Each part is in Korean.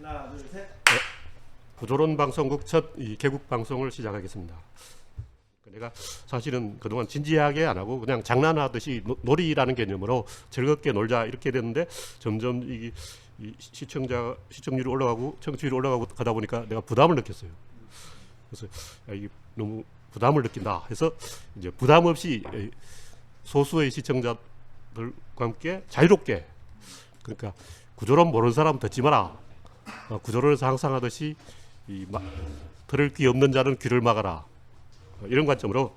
하나, 둘, 셋. 구조론 방송국 첫 이 개국 방송을 시작하겠습니다. 내가 사실은 그동안 진지하게 안 하고 그냥 장난하듯이 놀이라는 개념으로 즐겁게 놀자 이렇게 됐는데 점점 이 시청률이 올라가고 청취율이 올라가고 가다 보니까 내가 부담을 느꼈어요. 그래서 이게 너무 부담을 느낀다 해서 이제 부담 없이 소수의 시청자들과 함께 자유롭게, 그러니까 구조론 모르는 사람 듣지 마라. 구조론에서 항상 하듯이 들을 귀 없는 자는 귀를 막아라. 이런 관점으로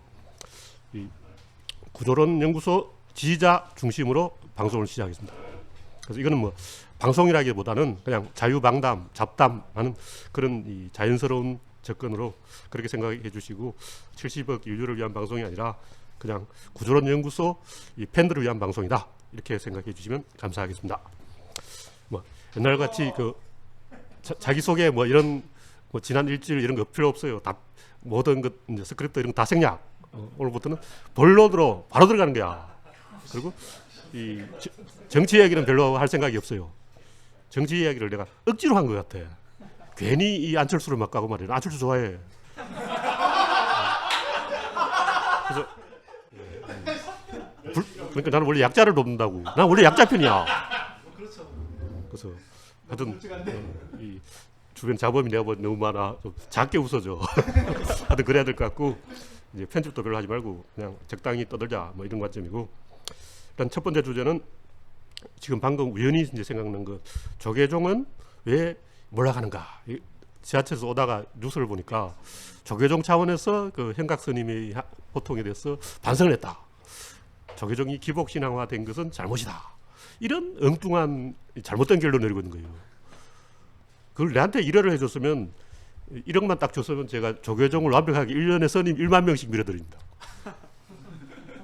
이 구조론 연구소 지지자 중심으로 방송을 시작했습니다. 그래서 이거는 뭐 방송이라기보다는 그냥 자유방담, 잡담하는 그런 이 자연스러운 접근으로 그렇게 생각해 주시고, 70억 인류를 위한 방송이 아니라 그냥 구조론 연구소 이 팬들을 위한 방송이다 이렇게 생각해 주시면 감사하겠습니다. 뭐 옛날같이 그 자기소개 뭐 이런 뭐 지난 일주일 이런 거 필요 없어요. 다 모든 것 이제 스크립트 이런 거 다 생략. 오늘부터는 본론으로 바로 들어가는 거야. 그리고 이 정치 이야기는 별로 할 생각이 없어요. 정치 이야기를 내가 억지로 한 것 같아. 괜히 이 안철수를 막 가고 말이야. 안철수 좋아해. 그래서 그러니까 나는 원래 약자를 돕는다고. 난 원래 약자 편이야. 그래서 하여튼 이 주변 자범이 내가 너무 많아. 좀 작게 웃어줘. 하여튼 그래야 될 것 같고, 이제 편집도 별로 하지 말고 그냥 적당히 떠들자 뭐 이런 관점이고, 일단 첫 번째 주제는 지금 방금 우연히 이제 생각난 거, 조계종은 왜 몰락하는가. 지하철에서 오다가 뉴스를 보니까 조계종 차원에서 그 현각 스님의 호통에 대해서 반성을 했다. 조계종이 기복신앙화된 것은 잘못이다. 이런 엉뚱한 잘못된 결론을 내리고 있는 거예요. 그걸 내한테 1회를 해줬으면 1억만 딱 줬으면 제가 조계종을 완벽하게 1년에 스님 1만 명씩 밀어드립니다.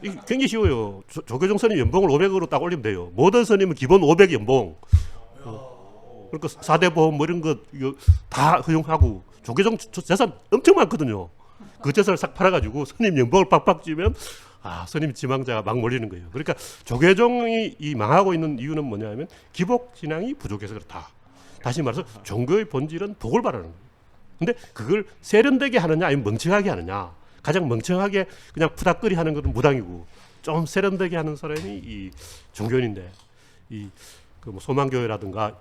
이게 굉장히 쉬워요. 조계종 스님 연봉을 500으로 딱 올리면 돼요. 모든 스님은 기본 500 연봉. 그러니까 4대 보험 뭐 이런 거 이거 다 허용하고, 조계종 재산 엄청 많거든요. 그 재산을 싹 팔아가지고 스님 연봉을 빡빡 쥐면 스님 지망자가 막 몰리는 거예요. 그러니까 조계종이 이 망하고 있는 이유는 뭐냐면 기복 신앙이 부족해서 그렇다. 다시 말해서 종교의 본질은 복을 바라는 거예요. 근데 그걸 세련되게 하느냐 아니면 멍청하게 하느냐. 가장 멍청하게 그냥 푸닥거리 하는 것은 무당이고, 좀 세련되게 하는 사람이 이 종교인인데, 이 그 뭐 소망교회라든가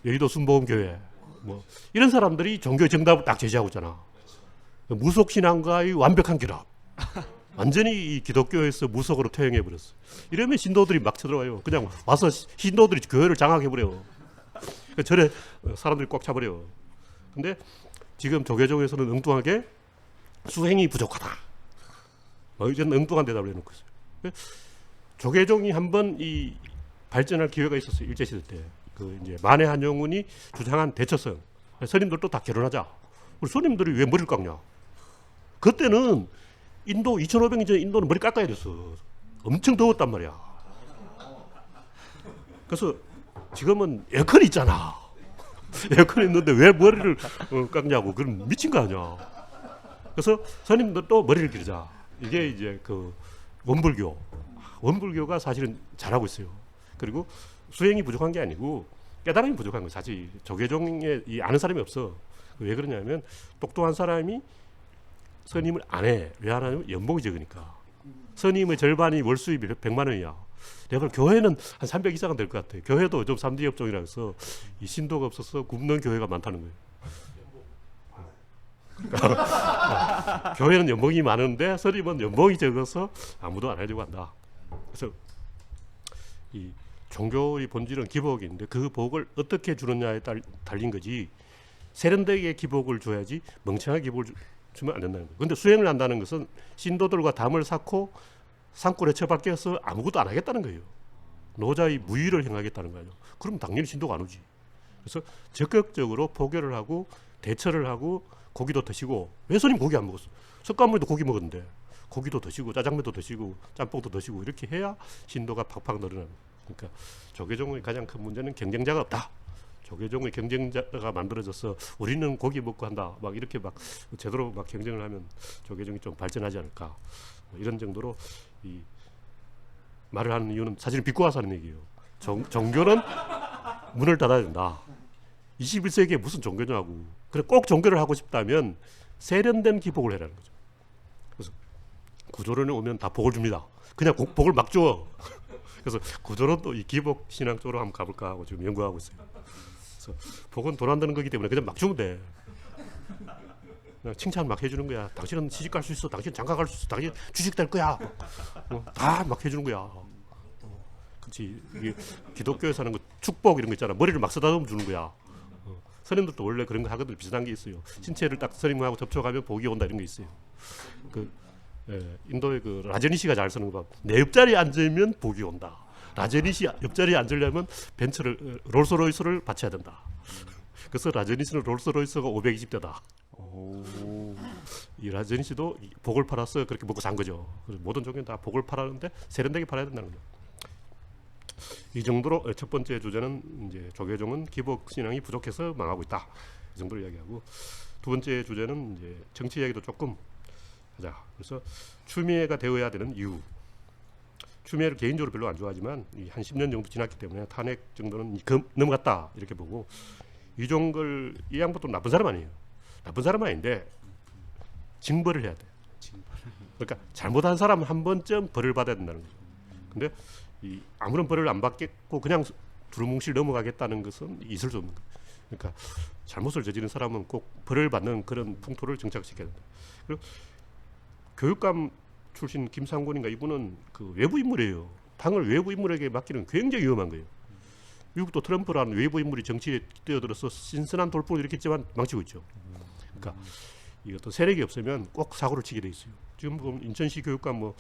여의도 순복음교회 뭐 이런 사람들이 종교의 정답을 딱 제시하고 있잖아. 무속신앙과의 완벽한 결합. 완전히 이 기독교에서 무속으로 퇴행해 버렸어. 이러면 신도들이 막 쳐들어와요. 그냥 와서 신도들이 교회를 장악해 버려. 절에 사람들이 꽉 차버려. 근데 지금 조계종에서는 엉뚱하게 수행이 부족하다. 이제는 엉뚱한 대답을 해놓고 있어요. 조계종이 한번 이 발전할 기회가 있었어요. 일제시대 때. 그 이제 만해 한용운이 주장한 대처성. 스님들도 다 결혼하자. 우리 스님들이 왜 머리를 깎냐? 그때는 인도 2500년 전에 인도는 머리 깎아야 됐어. 엄청 더웠단 말이야. 그래서 지금은 에어컨이 있잖아. 에어컨이 있는데 왜 머리를 깎냐고. 그럼 미친 거 아니야. 그래서 스님들도 머리를 기르자. 이게 이제 그 원불교가 사실은 잘하고 있어요. 그리고 수행이 부족한 게 아니고 깨달음이 부족한 거예요. 사실 조계종에 아는 사람이 없어. 왜 그러냐면 똑똑한 사람이 스님을 안 해. 왜 안 하냐면 연봉이 적으니까. 스님의 절반이 월 수입이 100만 원이야. 내가 교회는 한 300 이상은 될 것 같아. 교회도 요즘 3D 업종이라 해서 이 신도가 없어서 굶는 교회가 많다는 거예요. 그러니까 교회는 연봉이 많은데 스님은 연봉이 적어서 아무도 안 하려고 한다. 그래서 이 종교의 본질은 기복인데 그 복을 어떻게 주느냐에 달린 거지, 세련되게 기복을 줘야지 멍청하게 기복을 주면 안 된다는 거예요. 그런데 수행을 한다는 것은 신도들과 담을 쌓고 산골에 처박혀서 아무것도 안 하겠다는 거예요. 노자의 무의를 행하겠다는 거예요. 그럼 당연히 신도가 안 오지. 그래서 적극적으로 포교를 하고 대처를 하고 고기도 드시고, 왜 스님 고기 안 먹었어? 석가모니도 고기 먹었는데 고기도 드시고 짜장면도 드시고 짬뽕도 드시고 이렇게 해야 신도가 팍팍 늘어나는. 그러니까 조계종의 가장 큰 문제는 경쟁자가 없다. 조계종의 경쟁자가 만들어져서 우리는 고기 먹고 한다. 막 이렇게 막 제대로 막 경쟁을 하면 조계종이 좀 발전하지 않을까. 이런 정도로 이 말을 하는 이유는 사실은 비꼬아서 하는 얘기예요. 종교는 문을 닫아야 된다. 21세기에 무슨 종교냐고. 그래 꼭 종교를 하고 싶다면 세련된 기복을 해라는 거죠. 그래서 구조론에 오면 다 복을 줍니다. 그냥 복을 막 줘. 그래서 구조론도 이 기복 신앙 쪽으로 한번 가볼까 하고 지금 연구하고 있어요. 그래서 복은 돈 안 드는 거기 때문에 그냥 막 주면 돼. 그냥 칭찬 막 해주는 거야. 당신은 시집 갈 수 있어. 당신 장가 갈 수 있어. 당신 주식 될 거야. 다 막 해주는 거야. 그렇지. 이게 기독교에서 하는 거 축복 이런 거 있잖아. 머리를 막 쓰다듬어 주는 거야. 선생님들도 원래 그런 거 하거든. 비슷한 게 있어요. 신체를 딱 선생님하고 접촉하면 복이 온다 이런 게 있어요. 인도의 그 라제니시가 잘 쓰는 거 봐. 내 옆자리에 앉으면 복이 온다. 라제니시 옆자리에 앉으려면 벤츠를 롤스로이스를 바쳐야 된다. 그래서 라제니시는 롤스로이스가 520대다. 이 라제니시도 복을 팔아서 그렇게 먹고 산 거죠. 모든 종교는 다 복을 팔았는데 세련되게 팔아야 된다는 거죠. 이 정도로 첫 번째 주제는 이제 조계종은 기복 신앙이 부족해서 망하고 있다. 이 정도로 이야기하고 두 번째 주제는 이제 정치 이야기도 조금 하자. 그래서 추미애가 되어야 되는 이유. 추미애를 개인적으로 별로 안 좋아하지만 한 10년 정도 지났기 때문에 탄핵 정도는 넘어갔다 이렇게 보고 이종걸 이 양반도 나쁜 사람 아니에요. 나쁜 사람 아닌데 징벌을 해야 돼. 그러니까 잘못한 사람은 한 번쯤 벌을 받아야 된다는 거죠. 근데 아무런 벌을 안 받겠고 그냥 두루뭉실 넘어가겠다는 것은 있을 수 없는 거예요. 그러니까 잘못을 저지른 사람은 꼭 벌을 받는 그런 풍토를 정착시켜야 된다. 그리고 교육감 출신 김상곤인가 이분은 그 외부 인물이에요. 당을 외부 인물에게 맡기는 굉장히 위험한 거예요. 미국도 트럼프라는 외부 인물이 정치에 뛰어들어서 신선한 돌풍을 일으켰지만 망치고 있죠. 그러니까 이 어떤 세력이 없으면 꼭 사고를 치게 돼 있어요. 지금 보면 인천시 교육감 뭐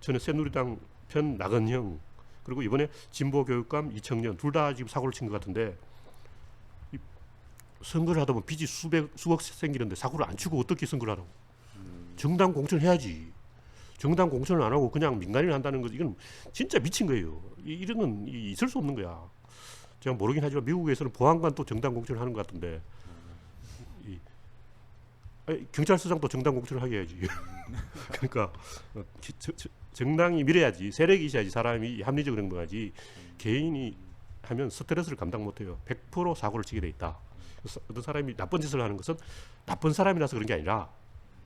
전에 새누리당 편 나건형 그리고 이번에 진보 교육감 이청년 둘 다 지금 사고를 친 것 같은데 선거를 하다 보면 빚이 수억 생기는데 사고를 안 치고 어떻게 선거를 하라고? 정당 공천을 해야지. 정당 공천을 안 하고 그냥 민간인을 한다는 것 이건 진짜 미친 거예요. 이런 건 있을 수 없는 거야. 제가 모르긴 하지만 미국에서는 보안관도 정당 공천을 하는 것 같은데 경찰서장도 정당 공천을 하게 해야지. 그러니까 정당이 밀어야지 세력이 있어야지 사람이 합리적으로 행동하지 개인이 하면 스트레스를 감당 못해요. 100% 사고를 치게 돼 있다. 어떤 사람이 나쁜 짓을 하는 것은 나쁜 사람이라서 그런 게 아니라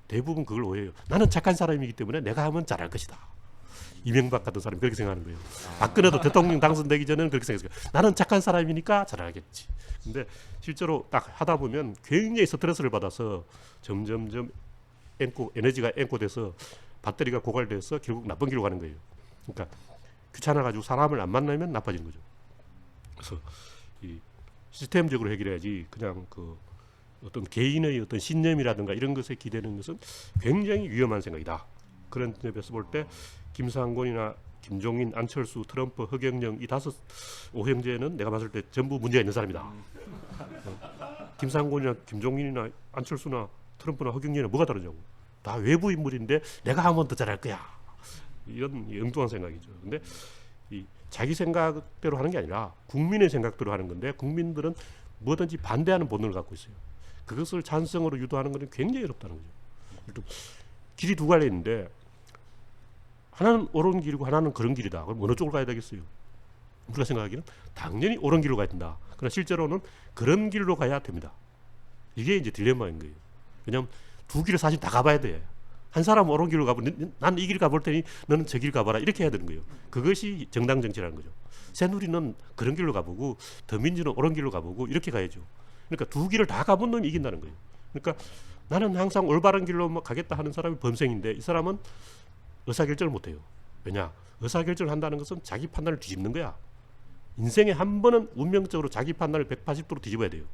대부분 그걸 오해해요. 나는 착한 사람이기 때문에 내가 하면 잘할 것이다. 이명박 같은 사람이 그렇게 생각하는 거예요. 박근혜도 대통령 당선되기 전에는 그렇게 생각했어요. 나는 착한 사람이니까 잘하겠지. 근데 실제로 딱 하다 보면 굉장히 스트레스를 받아서 점점점 에너지가 앵꼬돼서 배터리가 고갈돼서 결국 나쁜 길로 가는 거예요. 그러니까 귀찮아가지고 사람을 안 만나면 나빠지는 거죠. 그래서 이 시스템적으로 해결해야지 그냥 그 어떤 개인의 어떤 신념이라든가 이런 것에 기대는 것은 굉장히 위험한 생각이다. 그런 점에서 볼 때 김상곤이나 김종인, 안철수, 트럼프, 허경영 이 다섯 오형제는 내가 봤을 때 전부 문제가 있는 사람이다. 김상곤이나 김종인이나 안철수나 트럼프나 허경영은 뭐가 다르냐고. 다 외부 인물인데 내가 하면 더 잘할 거야. 이런 엉뚱한 생각이죠. 근데 이 자기 생각대로 하는 게 아니라 국민의 생각대로 하는 건데 국민들은 뭐든지 반대하는 본능을 갖고 있어요. 그것을 찬성으로 유도하는 것은 굉장히 어렵다는 거죠. 길이 두 갈래 있는데 하나는 옳은 길이고 하나는 그런 길이다. 그럼 어느 쪽으로 가야 되겠어요? 우리가 생각하기는 당연히 옳은 길로 가야 된다. 그러나 실제로는 그런 길로 가야 됩니다. 이게 이제 딜레마인 거예요. 왜냐하면 두 길을 사실 다 가봐야 돼. 한 사람은 옳은 길로 가보면 나는 이 길 가볼 테니 너는 저 길 가봐라 이렇게 해야 되는 거예요. 그것이 정당 정치라는 거죠. 새누리는 그런 길로 가보고 더민주는 옳은 길로 가보고 이렇게 가야죠. 그러니까 두 길을 다 가본 놈이 이긴다는 거예요. 그러니까 나는 항상 올바른 길로 가겠다 하는 사람이 범생인데 이 사람은 의사결정을 못해요. 왜냐? 의사결정을 한다는 것은 자기 판단을 뒤집는 거야. 인생에 한 번은 운명적으로 자기 판단을 180도로 뒤집어야 돼요.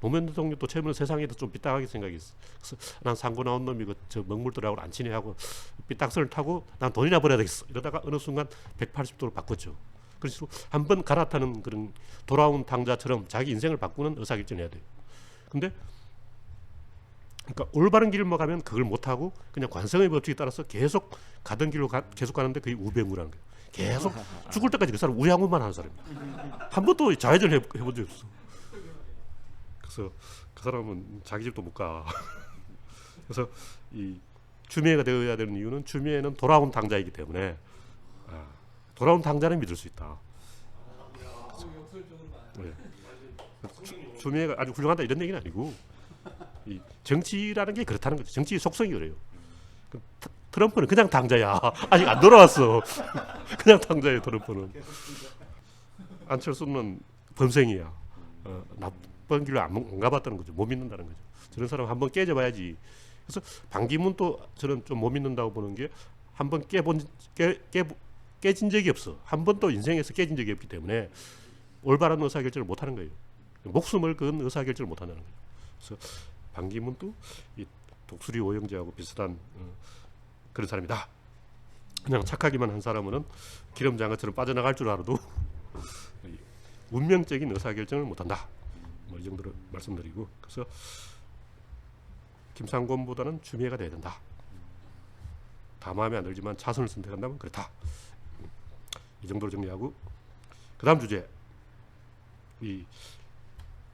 노무현 대통령도 처음에는 세상에도 좀 삐딱하게 생각했어. 그래서 난 상고 나온 놈이 저 먹물들하고 안 친해 하고 삐딱선을 타고 난 돈이나 벌어야 되겠어. 이러다가 어느 순간 180도로 바꿨죠. 그래서 한 번 갈아타는 그런 돌아온 탕자처럼 자기 인생을 바꾸는 의사결정을 해야 돼요. 근데 그러니까 올바른 길을 가면 그걸 못하고 그냥 관성의 법칙에 따라서 계속 가던 길로 계속 가는데 그게 우병우라는 거예요. 계속 죽을 때까지 그 사람 우양우만 하는 사람이에요. 한 번도 좌회전 해본 적이 없어. 그래서 그 사람은 자기 집도 못 가. 그래서 이 추미애가 되어야 되는 이유는 추미애는 돌아온 당자이기 때문에 돌아온 당자는 믿을 수 있다. 네. 추미애가 아주 훌륭하다 이런 얘기는 아니고 이 정치라는 게 그렇다는 거죠. 정치의 속성이 그래요. 트럼프는 그냥 당자야. 아직 안 돌아왔어. 그냥 당자예요. 트럼프는. 안철수는 범생이야. 나쁜 길로 안 가봤다는 거죠. 못 믿는다는 거죠. 저런 사람 한번 깨져봐야지. 그래서 반기문도 저는 좀 못 믿는다고 보는 게 한번 깨진 적이 없어. 한 번도 인생에서 깨진 적이 없기 때문에 올바른 의사결정을 못하는 거예요. 목숨을 건 의사결정을 못한다는 거예요. 그래서 반기문도 이 독수리 오영재하고 비슷한 그런 사람이다. 그냥 착하기만 한 사람은 기름장어처럼 빠져나갈 줄 알아도 운명적인 의사결정을 못한다. 뭐 이 정도로 말씀드리고, 그래서 김상곤보다는 추미애가 돼야 된다. 다 마음에 안 들지만 차선을 선택한다면 그렇다. 이 정도로 정리하고, 그 다음 주제. 이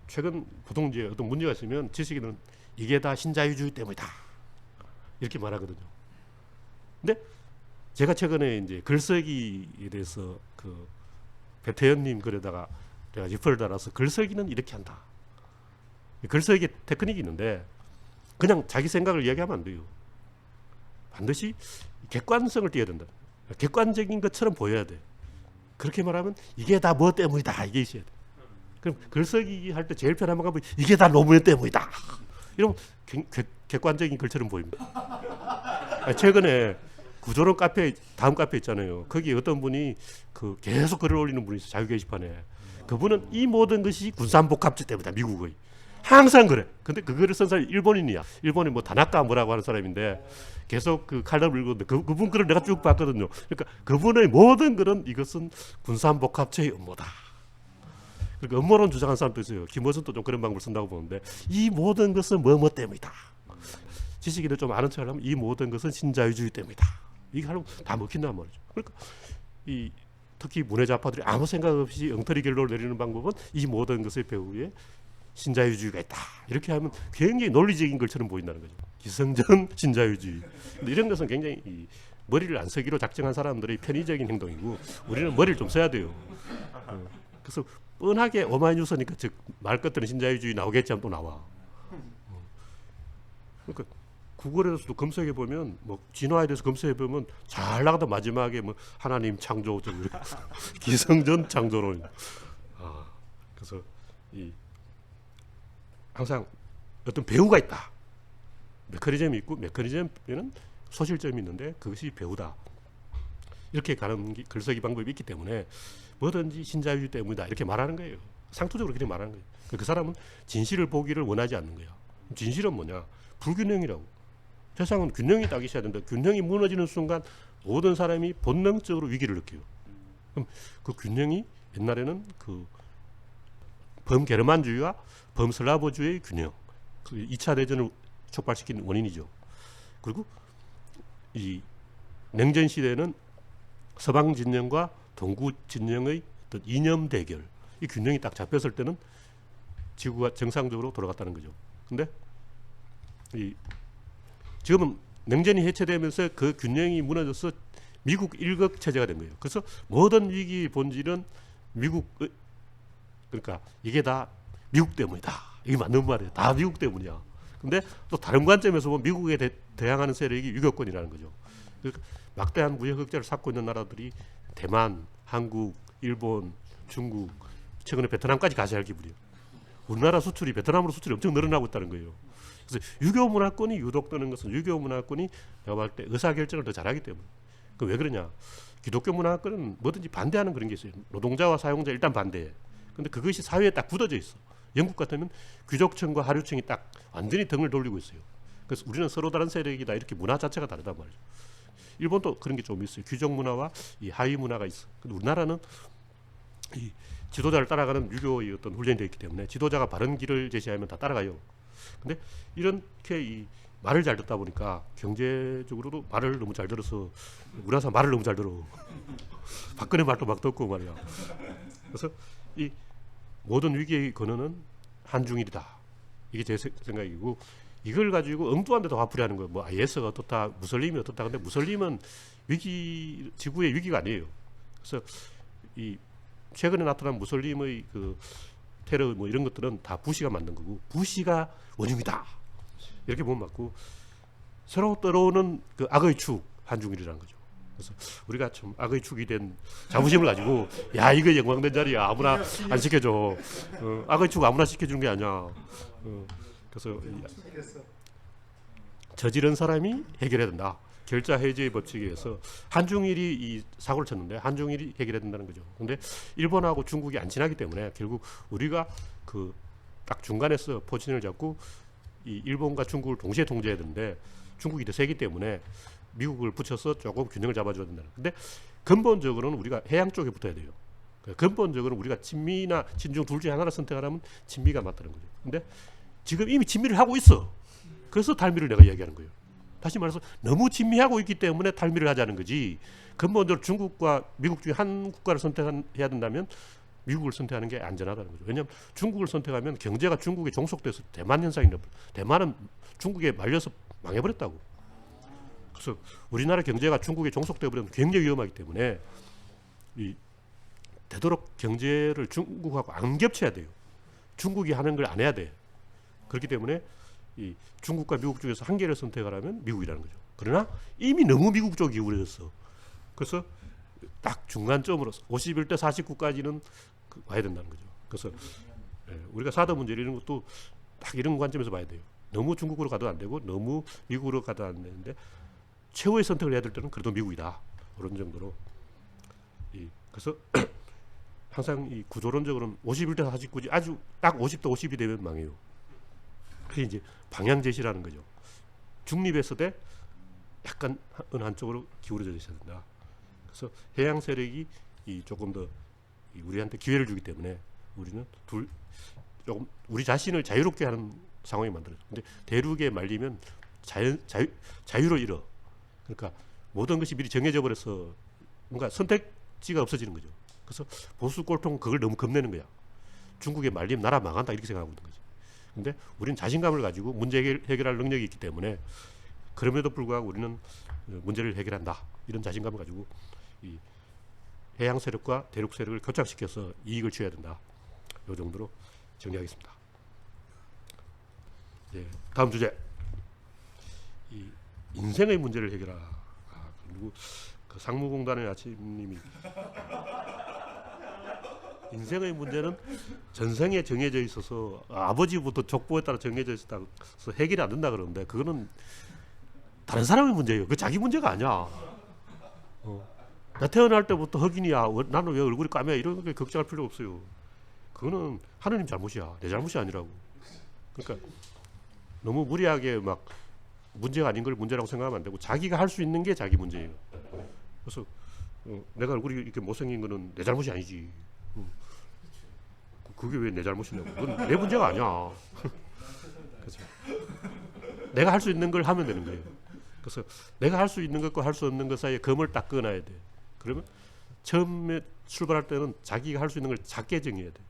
최근 보통 이제 어떤 문제가 있으면 지식인은 이게 다 신자유주의 때문이다 이렇게 말하거든요. 근데 제가 최근에 이제 글쓰기에 대해서 그 배태연님 글에다가 내가 리플을 달아서 글쓰기는 이렇게 한다. 글쓰기 테크닉이 있는데 그냥 자기 생각을 이야기하면 안 돼요. 반드시 객관성을 띄어야 된다. 객관적인 것처럼 보여야 돼. 그렇게 말하면 이게 다 뭐 때문이다 이게 있어야 돼. 그럼 글쓰기 할 때 제일 편한 방법은 이게 다 노무현 때문이다. 이러면 객관적인 글처럼 보입니다. 최근에 구조론 카페, 다음 카페 있잖아요. 거기 어떤 분이 그 계속 글을 올리는 분이 있어요. 자유 게시판에. 그분은 이 모든 것이 군산복합체 때문이다. 미국의. 항상 그래. 근데 그 글을 쓴 사람이 일본인이야. 일본이 뭐 다나카 뭐라고 하는 사람인데 계속 그 칼럼을 읽었는데 그분 글을 내가 쭉 봤거든요. 그러니까 그분의 모든 글은 이것은 군산복합체의 음모다. 그러니까 음모론 주장하는 사람도 있어요. 김어준도 좀 그런 방법을 쓴다고 보는데 이 모든 것은 뭐뭐 때문이다. 지식인들 좀 아는 척을 하면 이 모든 것은 신자유주의 때문이다. 이게 하면 다 먹힌단 말이죠. 그러니까 이 특히 문해자파들이 아무 생각 없이 엉터리 결론을 내리는 방법은 이 모든 것의 배후에 신자유주의가 있다. 이렇게 하면 굉장히 논리적인 것처럼 보인다는 거죠. 기성전 신자유주의. 근데 이런 것은 굉장히 이 머리를 안 쓰기로 작정한 사람들의 편의적인 행동이고 우리는 머리를 좀 써야 돼요. 그래서 뻔하게 오마이뉴스니까 즉 말 것들은 신자유주의 나오겠지 하면 또 나와. 그러니까 구글에서도 검색해 보면 뭐 진화에 대해서 검색해 보면 잘 나가다 마지막에 뭐 하나님 창조 기성전 창조론. 그래서 이 항상 어떤 배우가 있다. 메커니즘이 있고 메커니즘에는 소실점이 있는데 그것이 배우다. 이렇게 가는 글쓰기 방법이 있기 때문에 뭐든지 신자유주의 때문이다 이렇게 말하는 거예요. 상투적으로 그렇게 말하는 거예요. 그 사람은 진실을 보기를 원하지 않는 거야. 진실은 뭐냐? 불균형이라고. 세상은 균형이 딱 있어야 된다. 균형이 무너지는 순간 모든 사람이 본능적으로 위기를 느껴요. 그럼 그 균형이 옛날에는 그 범게르만주의와 범슬라브주의의 균형, 그 2차 대전을 촉발시킨 원인이죠. 그리고 이 냉전 시대에는 서방 진영과 동구 진영의 어떤 이념 대결, 이 균형이 딱 잡혔을 때는 지구가 정상적으로 돌아갔다는 거죠. 근데 이 지금은 냉전이 해체되면서 그 균형이 무너져서 미국 일극 체제가 된 거예요. 그래서 모든 위기의 본질은 그러니까 이게 다 미국 때문이다. 이게 맞는 말이에요. 다 미국 때문이야. 근데 또 다른 관점에서 보면 미국에 대항하는 세력이 유교권이라는 거죠. 그러니까 막대한 무역 흑자를 쌓고 있는 나라들이 대만, 한국, 일본, 중국, 최근에 베트남까지 가세할 기분이에요. 우리나라 수출이 베트남으로 수출이 엄청 늘어나고 있다는 거예요. 그래서 유교 문화권이 유독되는 것은 유교 문화권이 내가 볼 때 의사결정을 더 잘하기 때문에. 그 왜 그러냐? 기독교 문화권은 뭐든지 반대하는 그런 게 있어요. 노동자와 사용자 일단 반대해. 근데 그것이 사회에 딱 굳어져 있어. 영국 같으면 귀족층과 하류층이 딱 완전히 등을 돌리고 있어요. 그래서 우리는 서로 다른 세력이다 이렇게 문화 자체가 다르단 말이죠. 일본도 그런 게 좀 있어요. 귀족 문화와 이 하위 문화가 있어. 근데 우리나라는 이 지도자를 따라가는 유교의 어떤 훈련이 되어 있기 때문에 지도자가 바른 길을 제시하면 다 따라가요. 근데 이렇게 이 말을 잘 듣다 보니까 경제적으로도 말을 너무 잘 들어서 우리나라 사람 말을 너무 잘 들어. 박근혜 말도 막 듣고 말이야. 그래서 이 모든 위기의 근원은 한중일이다. 이게 제 생각이고 이걸 가지고 엉뚱한 데도 화풀이하는 거예요. 뭐 IS가 어떻다, 무슬림이 어떻다. 근데 무슬림은 지구의 위기가 아니에요. 그래서 이 최근에 나타난 무슬림의 그 테러 뭐 이런 것들은 다 부시가 만든 거고 부시가 원흉이다 이렇게 보면 맞고 새로 들어오는 그 악의 축 한중일이라는 거죠. 그래서 우리가 좀 악의 축이 된 자부심을 가지고 야 이거 영광된 자리야 아무나 안 시켜줘. 악의 축 아무나 시켜주는 게 아니야. 그래서 저지른 사람이 해결해야 된다. 결자 해제의 법칙에 의해서 한중일이 이 사고를 쳤는데 한중일이 해결해야 된다는 거죠. 근데 일본하고 중국이 안 친하기 때문에 결국 우리가 그 딱 중간에서 포지션을 잡고 이 일본과 중국을 동시에 통제해야 되는데 중국이 더 세기 때문에 미국을 붙여서 조금 균형을 잡아줘야 된다. 근데 근본적으로는 우리가 해양 쪽에 붙어야 돼요. 근본적으로 우리가 친미나 친중 둘 중에 하나를 선택하라면 친미가 맞다는 거죠. 근데 지금 이미 친미를 하고 있어. 그래서 탈미를 내가 이야기하는 거예요. 다시 말해서 너무 친미하고 있기 때문에 탈미를 하자는 거지. 근본적으로 중국과 미국 중에 한 국가를 선택해야 된다면 미국을 선택하는 게 안전하다는 거죠. 왜냐하면 중국을 선택하면 경제가 중국에 종속돼서 대만 현상이 나고 대만은 중국에 말려서 망해버렸다고. 그래서 우리나라 경제가 중국에 종속되어 버리면 굉장히 위험하기 때문에 이 되도록 경제를 중국하고 안 겹쳐야 돼요. 중국이 하는 걸 안 해야 돼. 그렇기 때문에 이 중국과 미국 중에서 한 개를 선택하라면 미국이라는 거죠. 그러나 이미 너무 미국 쪽이 우려졌어. 그래서 딱 중간점으로 51대 49까지는 와야 된다는 거죠. 그래서 우리가 사드 문제 이런 것도 딱 이런 관점에서 봐야 돼요. 너무 중국으로 가도 안 되고 너무 미국으로 가도 안 되는데 최후의 선택을 해야 될 때는 그래도 미국이다. 그런 정도로. 그래서 항상 이 구조론적으로는 51대 49지 아주 딱 50대 50이 되면 망해요. 그게 이제 방향 제시라는 거죠. 중립했을 때 약간 어느 한쪽으로 기울어져 있어야 된다. 그래서 해양 세력이 조금 더 우리한테 기회를 주기 때문에 우리는 조금 우리 자신을 자유롭게 하는 상황이 만들어져. 근데 대륙에 말리면 자유를 잃어. 그러니까 모든 것이 미리 정해져 버려서 뭔가 선택지가 없어지는 거죠. 그래서 보수 꼴통 그걸 너무 겁내는 거야. 중국에 말리면 나라 망한다 이렇게 생각하고 있는 거지. 근데 우리는 자신감을 가지고 문제 해결할 능력이 있기 때문에 그럼에도 불구하고 우리는 문제를 해결한다. 이런 자신감을 가지고 이 해양 세력과 대륙 세력을 교착시켜서 이익을 취해야 된다. 이 정도로 정리하겠습니다. 다음 주제. 이 인생의 문제를 해결하라. 그리고 그 상무공단의 아침님이 인생의 문제는 전생에 정해져 있어서 아버지부터 족보에 따라 정해져 있어서 해결이 안 된다 그러는데 그거는 다른 사람의 문제예요. 그 자기 문제가 아니야. 나 태어날 때부터 흑인이야. 나는 왜 얼굴이 까매? 이런 게 걱정할 필요 없어요. 그거는 하느님 잘못이야. 내 잘못이 아니라고. 그러니까 너무 무리하게 막 문제가 아닌 걸 문제라고 생각하면 안 되고 자기가 할 수 있는 게 자기 문제예요. 그래서 내가 얼굴이 이렇게 못생긴 거는 내 잘못이 아니지. 그게 왜 내 잘못이냐고. 그건 내 문제가 아니야. 그렇죠. 내가 할 수 있는 걸 하면 되는 거예요. 그래서 내가 할 수 있는 것과 할 수 없는 것 사이에 검을 딱 그어놔야 돼. 그러면 처음에 출발할 때는 자기가 할 수 있는 걸 작게 정해야 돼.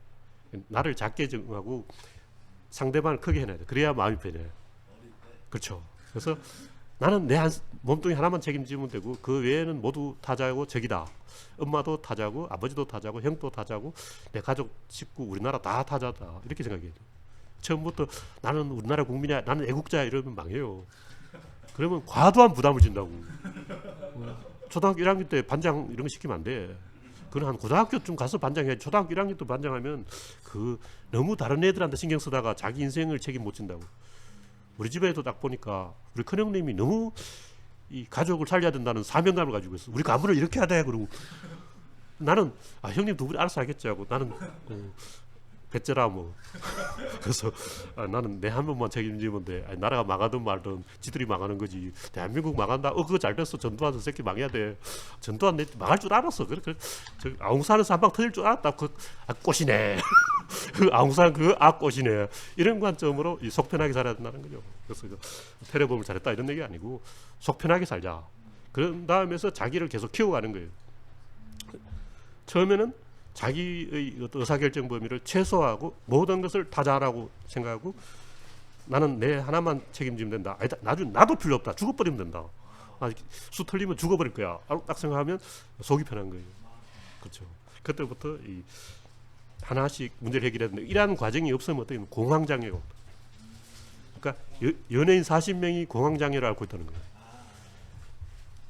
나를 작게 정하고 상대방을 크게 해놔야 돼. 그래야 마음이 편해. 그렇죠. 그래서 나는 내 몸뚱이 하나만 책임지면 되고 그 외에는 모두 타자고 적이다. 엄마도 타자고 아버지도 타자고 형도 타자고 내 가족 식구 우리나라 다 타자다. 이렇게 생각해야 돼. 처음부터 나는 우리나라 국민이야. 나는 애국자야. 이러면 망해요. 그러면 과도한 부담을 진다고. 초등학교 1학년 때 반장 이런 거 시키면 안 돼. 그건 한 고등학교쯤 가서 반장해야지. 초등학교 1학년 때 반장하면 그 너무 다른 애들한테 신경 쓰다가 자기 인생을 책임 못 진다고. 우리 집에도 딱 보니까 우리 큰형님이 너무 이 가족을 살려야 된다는 사명감을 가지고 있어. 우리 가문을 이렇게 해야 돼. 그러고 나는 형님 두 분이 알아서 알겠지 하고 나는 배째라 뭐. 그래서 나는 내 한 번만 책임지면 돼. 나라가 망하든 말든 지들이 망하는 거지. 대한민국 망한다. 그거 잘 됐어. 전두환 저 새끼 망해야 돼. 전두환 내 망할 줄 알았어. 그래 아웅산에서 한 방 터질 줄 알았다. 꽃이네. 그 아웅산 그 꽃이네. 이런 관점으로 속 편하게 살아야 된다는 거죠. 그래서 테러범을 잘했다 이런 얘기 아니고 속 편하게 살자. 그런 다음에서 자기를 계속 키워가는 거예요. 처음에는 자기의 의사결정 범위를 최소화하고 모든 것을 타자라고 생각하고 나는 내 하나만 책임지면 된다. 나중에 나도 필요 없다. 죽어버리면 된다. 수 틀리면 죽어버릴 거야. 딱 생각하면 속이 편한 거예요. 그렇죠. 그때부터 이 하나씩 문제를 해결했는데 이러한 과정이 없으면 어떻게 공황장애가 옵니다. 그러니까 연예인 40명이 공황장애를 앓고 있다는 거예요.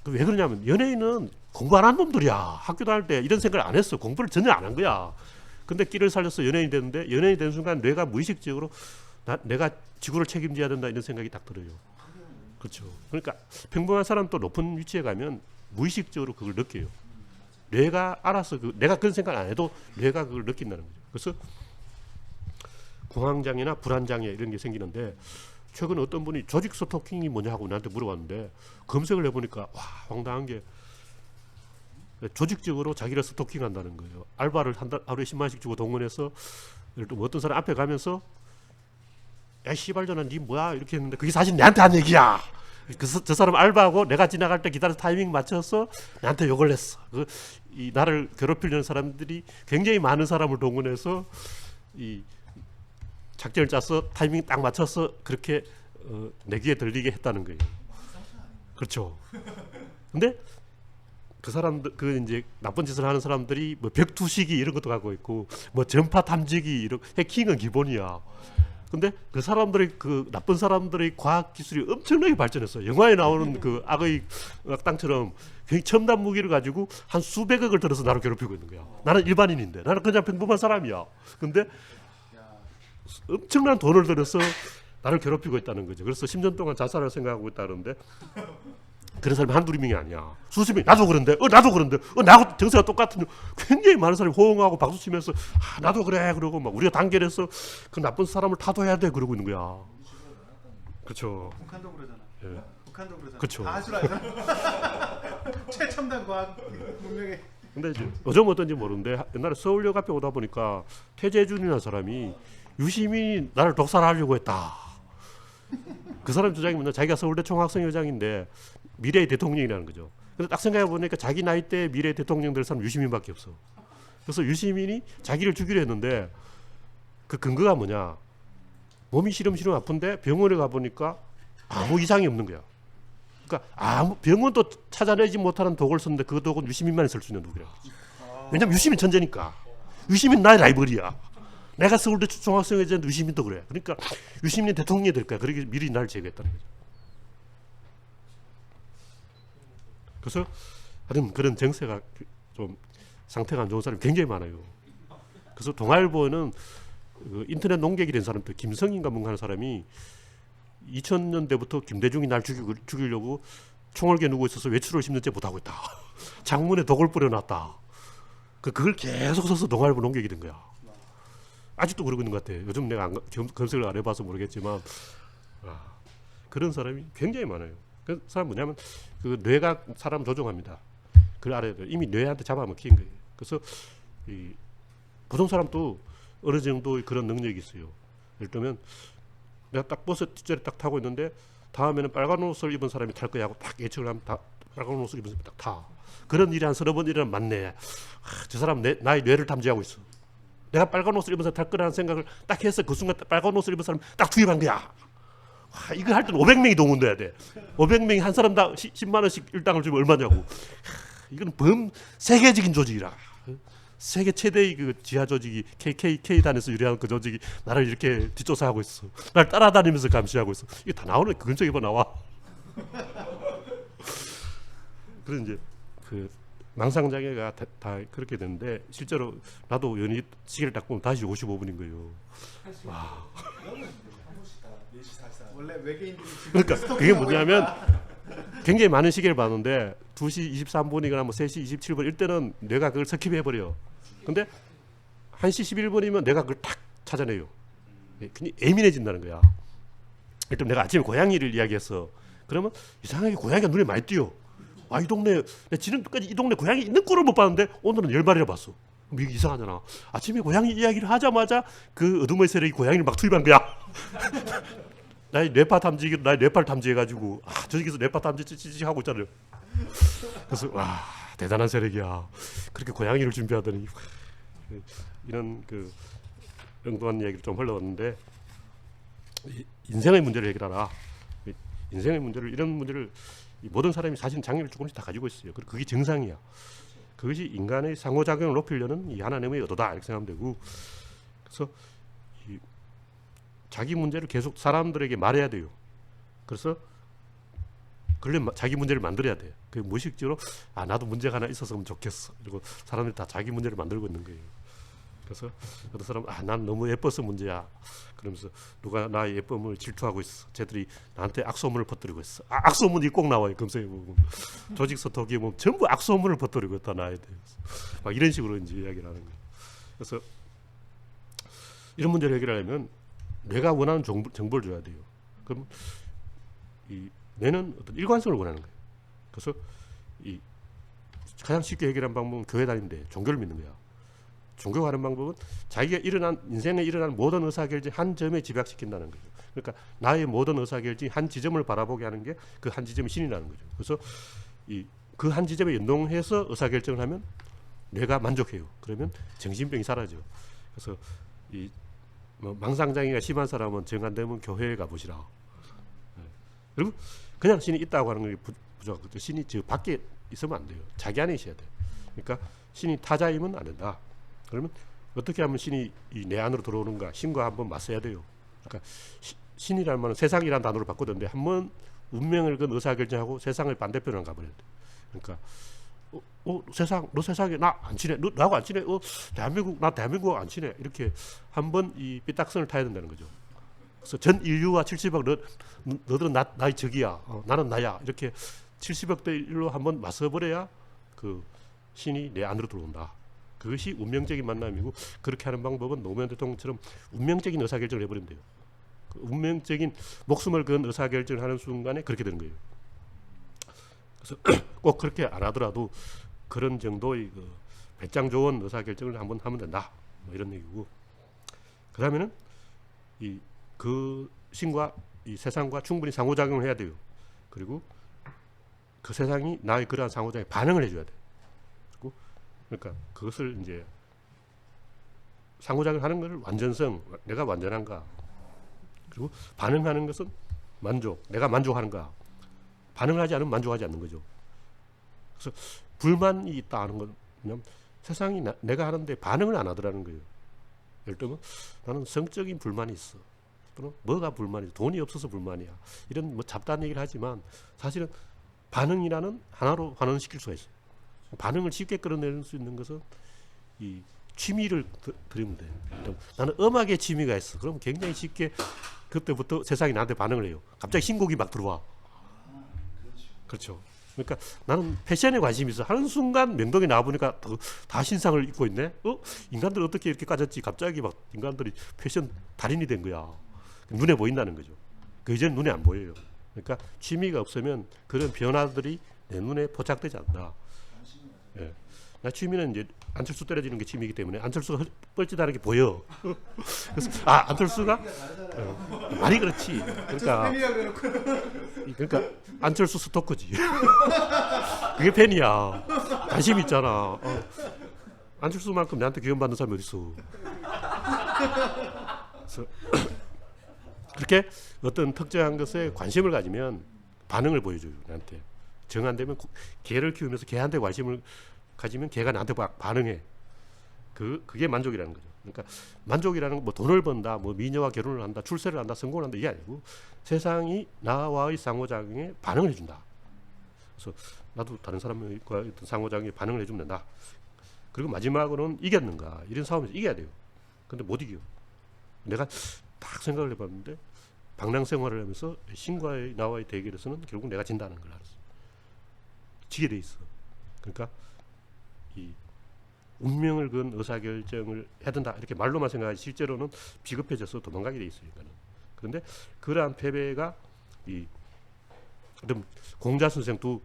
왜 그러냐면 연예인은 공부 안 한 놈들이야. 학교 다닐 때 이런 생각을 안 했어. 공부를 전혀 안 한 거야. 근데 끼를 살려서 연예인이 됐는데 연예인이 되는 순간 뇌가 무의식적으로 내가 지구를 책임져야 된다 이런 생각이 딱 들어요. 그렇죠. 그러니까 평범한 사람도 높은 위치에 가면 무의식적으로 그걸 느껴요. 뇌가 알아서 내가 그런 생각 안 해도 뇌가 그걸 느낀다는 거죠. 그래서 공황장애나 불안장애 이런 게 생기는데 최근에 어떤 분이 조직 스토킹이 뭐냐 하고 나한테 물어봤는데 검색을 해보니까 와 황당한 게 조직적으로 자기를 스토킹한다는 거예요. 알바를 하루에 10만원씩 주고 동원해서 예를 들면 어떤 사람 앞에 가면서 야 씨발전아 니 뭐야 이렇게 했는데 그게 사실 내한테 한 얘기야. 저 사람 알바하고 내가 지나갈 때 기다려서 타이밍 맞춰서 나한테 욕을 했어. 이 나를 괴롭히려는 사람들이 굉장히 많은 사람을 동원해서 이 작전을 짜서 타이밍 딱 맞춰서 그렇게 내 귀에 들리게 했다는 거예요. 그렇죠. 근데 그 사람들 그 이제 나쁜 짓을 하는 사람들이 뭐 벽투시기 이런 것도 갖고 있고 뭐 전파 탐지기 이런 해킹은 기본이야. 근데 그 사람들의 그 나쁜 사람들의 과학 기술이 엄청나게 발전했어. 영화에 나오는 그 악의 악당처럼 굉장히 첨단 무기를 가지고 한 수백억을 들여서 나를 괴롭히고 있는 거야. 나는 일반인인데 나는 그냥 평범한 사람이야. 근데 엄청난 돈을 들여서 나를 괴롭히고 있다는 거죠. 그래서 10년 동안 자살을 생각하고 있다는데 그런 사람이 한두 명이 아니야. 수십 명. 나도 그런데 나도 그런데 나하고 정세가 똑같은 굉장히 많은 사람이 호응하고 박수치면서 나도 그래 그러고 막 우리가 단결해서 그 나쁜 사람을 타도해야 돼 그러고 있는 거야. 그렇죠. 북한도 그러잖아. 예. 북한도 그러잖아. 그쵸. 다 아시라잖아. 최첨단 과학 문명에. 근데 이제 요즘 어떤지 모르는데 옛날에 서울역 앞에 오다 보니까 태재준이라는 사람이 유시민이 나를 독살하려고 했다. 그 사람 주장이 뭐냐 자기가 서울대 총학생회장인데 미래의 대통령이라는 거죠. 근데 딱 생각해 보니까 자기 나이 때 미래의 대통령 될 사람 유시민밖에 없어. 그래서 유시민이 자기를 죽이려 했는데 그 근거가 뭐냐 몸이 시름시름 아픈데 병원에 가보니까 아무 이상이 없는 거야. 그러니까 아무 병원도 찾아내지 못하는 독을 썼는데 그 독은 유시민만이 쓸 수 있는 독이라. 왜냐면 유시민 천재니까. 유시민 나의 라이벌이야. 내가 서울대 총학생회장 유시민도 그래. 그러니까 유시민이 대통령이 될 거야. 그러기 미리 나를 제거했다는 거죠. 그래서 하여튼 그런 정세가 좀 상태가 안 좋은 사람이 굉장히 많아요. 그래서 동아일보는 그 인터넷 농객이 된 사람들 김성인가 뭔가 하는 사람이 2000년대부터 김대중이 날 죽이려고 총을 겨누고 있어서 외출을 10년째 못하고 있다. 창문에 독을 뿌려놨다. 그걸 계속 써서 동아일보 농객이 된 거야. 아직도 그러고 있는 것 같아요. 요즘 내가 검색을 안 해봐서 모르겠지만 그런 사람이 굉장히 많아요. 그 사람 뭐냐면 그 뇌가 사람 조종합니다. 그걸 알아야 돼요. 이미 뇌한테 잡아먹힌 거예요. 그래서 이 보통 사람도 어느 정도 그런 능력이 있어요. 예를 들면 내가 딱 버스 뒷자리 딱 타고 있는데 다음에는 빨간 옷을 입은 사람이 탈 거야 하고 딱 예측을 하면 다 빨간 옷을 입은 사람이 딱 타. 그런 일이 한 서너 번 일어나면 맞네. 저 사람 나의 뇌를 탐지하고 있어. 내가 빨간 옷을 입은 사람 탈 거라는 생각을 딱 해서 그 순간 빨간 옷을 입은 사람 딱 투입한 거야. 이거 할 때는 500명이 동원돼야 돼. 500명이 한 사람당 10만 원씩 일당을 주면 얼마냐고. 이건 세계적인 조직이라. 세계 최대의 그 지하 조직이 KKK단에서 유래한 그 조직이 나를 이렇게 뒷조사하고 있어. 날 따라다니면서 감시하고 있어. 이게 다 나오네. 그 근처에 나와. 그래서 이제 그 망상장애가 다 그렇게 되는데 실제로 나도 연희 시계를 딱 보면 다시 55분인 거예요. 와. 원래 외계인들이 그러니까 그게 뭐냐면 굉장히 많은 시계를 봤는데 2시 23분이거나 뭐 3시 27분 이때는 뇌가 그걸 스킵해버려. 근데 1시 11분이면 내가 그걸 탁 찾아내요. 굉장히 예민해진다는 거야. 일단 내가 아침에 고양이를 이야기했어. 그러면 이상하게 고양이가 눈에 많이 띄어. 이 동네 지금까지 이 동네 고양이 있는 꼴을 못 봤는데 오늘은 10마리나 봤어. 이게 이상하잖아. 아침에 고양이 이야기를 하자마자 그 어둠의 세력이 고양이를 막 투입한 거야. 나의 뇌파 탐지기, 나의 뇌파를 탐지해가지고 저기서 뇌파 탐지 찌찌찌 하고 있잖아요. 그래서 와 대단한 세력이야. 그렇게 고양이를 준비하더니 이런 그 엉뚱한 얘기를 좀 흘러왔는데 인생의 문제를 해결하라. 인생의 문제를 이런 문제를 모든 사람이 사실 장애를 조금씩 다 가지고 있어요. 그게 정상이야. 그것이 인간의 상호작용을 높이려는 이 하나님의 의도다 이렇게 생각하면 되고, 그래서 이 자기 문제를 계속 사람들에게 말해야 돼요. 그래서 자기 문제를 만들어야 돼. 그 무의식적으로 나도 문제가 하나 있었으면 좋겠어. 그리고 사람들이 다 자기 문제를 만들고 있는 거예요. 그래서 어떤 사람은 난 너무 예뻐서 문제야. 그러면서 누가 나의 예쁨을 질투하고 있어. 쟤들이 나한테 악소문을 퍼뜨리고 있어. 악소문이 꼭 나와요. 검색해보면. 조직 서톡에 보면 전부 악소문을 퍼뜨리고 있다 나에 대해서. 막 이런 식으로 이제 이야기를 하는 거예요. 그래서 이런 문제를 해결하려면 내가 원하는 정보를 줘야 돼요. 그럼 뇌는 어떤 일관성을 원하는 거예요. 그래서 가장 쉽게 해결한 방법은 교회 다니면 돼. 종교를 믿는 거야. 종교가 하는 방법은 자기가 인생에 일어난 모든 의사결정이 한 점에 집약시킨다는 거죠. 그러니까 나의 모든 의사결정이 한 지점을 바라보게 하는 게 그 한 지점이 신이라는 거죠. 그래서 그 한 지점에 연동해서 의사결정을 하면 뇌가 만족해요. 그러면 정신병이 사라져. 그래서 뭐 망상장애가 심한 사람은 정 안 되면 교회에 가보시라. 그리고 그냥 신이 있다고 하는 게 부족하거든요. 신이 저 밖에 있으면 안 돼요. 자기 안에 있어야 돼요. 그러니까 신이 타자이면 안 된다. 그러면 어떻게 하면 신이 내 안으로 들어오는가? 신과 한번 맞서야 돼요. 그러니까 신이라는 말은 세상이라는 단어로 바꾸던데 한번 운명을 건 의사결정하고 세상을 반대편으로 가버려야 돼. 그러니까 세상, 너 세상에 나 안 친해, 너 나하고 안 친해, 나 대한민국 안 친해, 이렇게 한번 이 삐딱선을 타야 된다는 거죠. 그래서 전 인류와 70억 너들은 나의 적이야, 나는 나야, 이렇게 70억 대 1로 한번 맞서버려야 그 신이 내 안으로 들어온다. 그것이 운명적인 만남이고, 그렇게 하는 방법은 노무현 대통령처럼 운명적인 의사결정을 해버리면 돼요. 그 운명적인 목숨을 건 의사결정을 하는 순간에 그렇게 되는 거예요. 그래서 꼭 그렇게 안 하더라도 그런 정도의 배짱 좋은 의사결정을 한번 하면 된다. 뭐 이런 얘기고, 그 다음에는 그 신과 이 세상과 충분히 상호작용을 해야 돼요. 그리고 그 세상이 나의 그러한 상호작용에 반응을 해줘야 돼. 그러니까 그것을 이제 상호작용을 하는 것을 완전성, 내가 완전한가. 그리고 반응하는 것은 만족, 내가 만족하는가. 반응을 하지 않으면 만족하지 않는 거죠. 그래서 불만이 있다 하는 건 그냥 세상이 내가 하는데 반응을 안 하더라는 거예요. 예를 들면 나는 성적인 불만이 있어. 또는 뭐가 불만이야? 돈이 없어서 불만이야. 이런 뭐 잡다한 얘기를 하지만 사실은 반응이라는 하나로 환원시킬 수가 있어요. 반응을 쉽게 끌어낼 수 있는 것은 이 취미를 들이면 돼요. 나는 음악에 취미가 있어. 그럼 굉장히 쉽게 그때부터 세상이 나한테 반응을 해요. 갑자기 신곡이 막 들어와. 그렇죠. 그러니까 나는 패션에 관심이 있어. 하는 순간 명동에 나와보니까 다 신상을 입고 있네. 인간들 어떻게 이렇게 까졌지? 갑자기 막 인간들이 패션 달인이 된 거야. 눈에 보인다는 거죠. 그 이제는 눈에 안 보여요. 그러니까 취미가 없으면 그런 변화들이 내 눈에 포착되지 않는다. 예. 나 취미는 이제 안철수 때려지는 게 취미이기 때문에 안철수가 뻘짓하는 게 보여. 그래서 안철수가 말이 그렇지. 그러니까 안철수 스토커지. 그게 팬이야. 관심 있잖아. 안철수만큼 나한테 기원받는 사람이 어디 있어. 그래서 그렇게 어떤 특정한 것에 관심을 가지면 반응을 보여줘요. 나한테. 정 안 되면 개를 키우면서 개한테 관심을 가지면 걔가 나한테 반응해. 그게 만족이라는 거죠. 그러니까 만족이라는 건 뭐 돈을 번다, 뭐 미녀와 결혼을 한다, 출세를 한다, 성공을 한다, 이게 아니고 세상이 나와의 상호작용에 반응을 해준다. 그래서 나도 다른 사람과 어떤 상호작용에 반응을 해주면 된다. 그리고 마지막으로는 이겼는가. 이런 싸움에서 이겨야 돼요. 근데 못 이겨. 내가 딱 생각을 해봤는데 방랑 생활을 하면서 신과의 나와의 대결에서는 결국 내가 진다는 걸 알았어. 지게 돼 있어. 그러니까 이 운명을 건 의사결정을 해야 된다 이렇게 말로만 생각하지 실제로는 비겁해져서 도망가게 돼 있어요. 인간은. 그런데 그러한 패배가 공자 선생도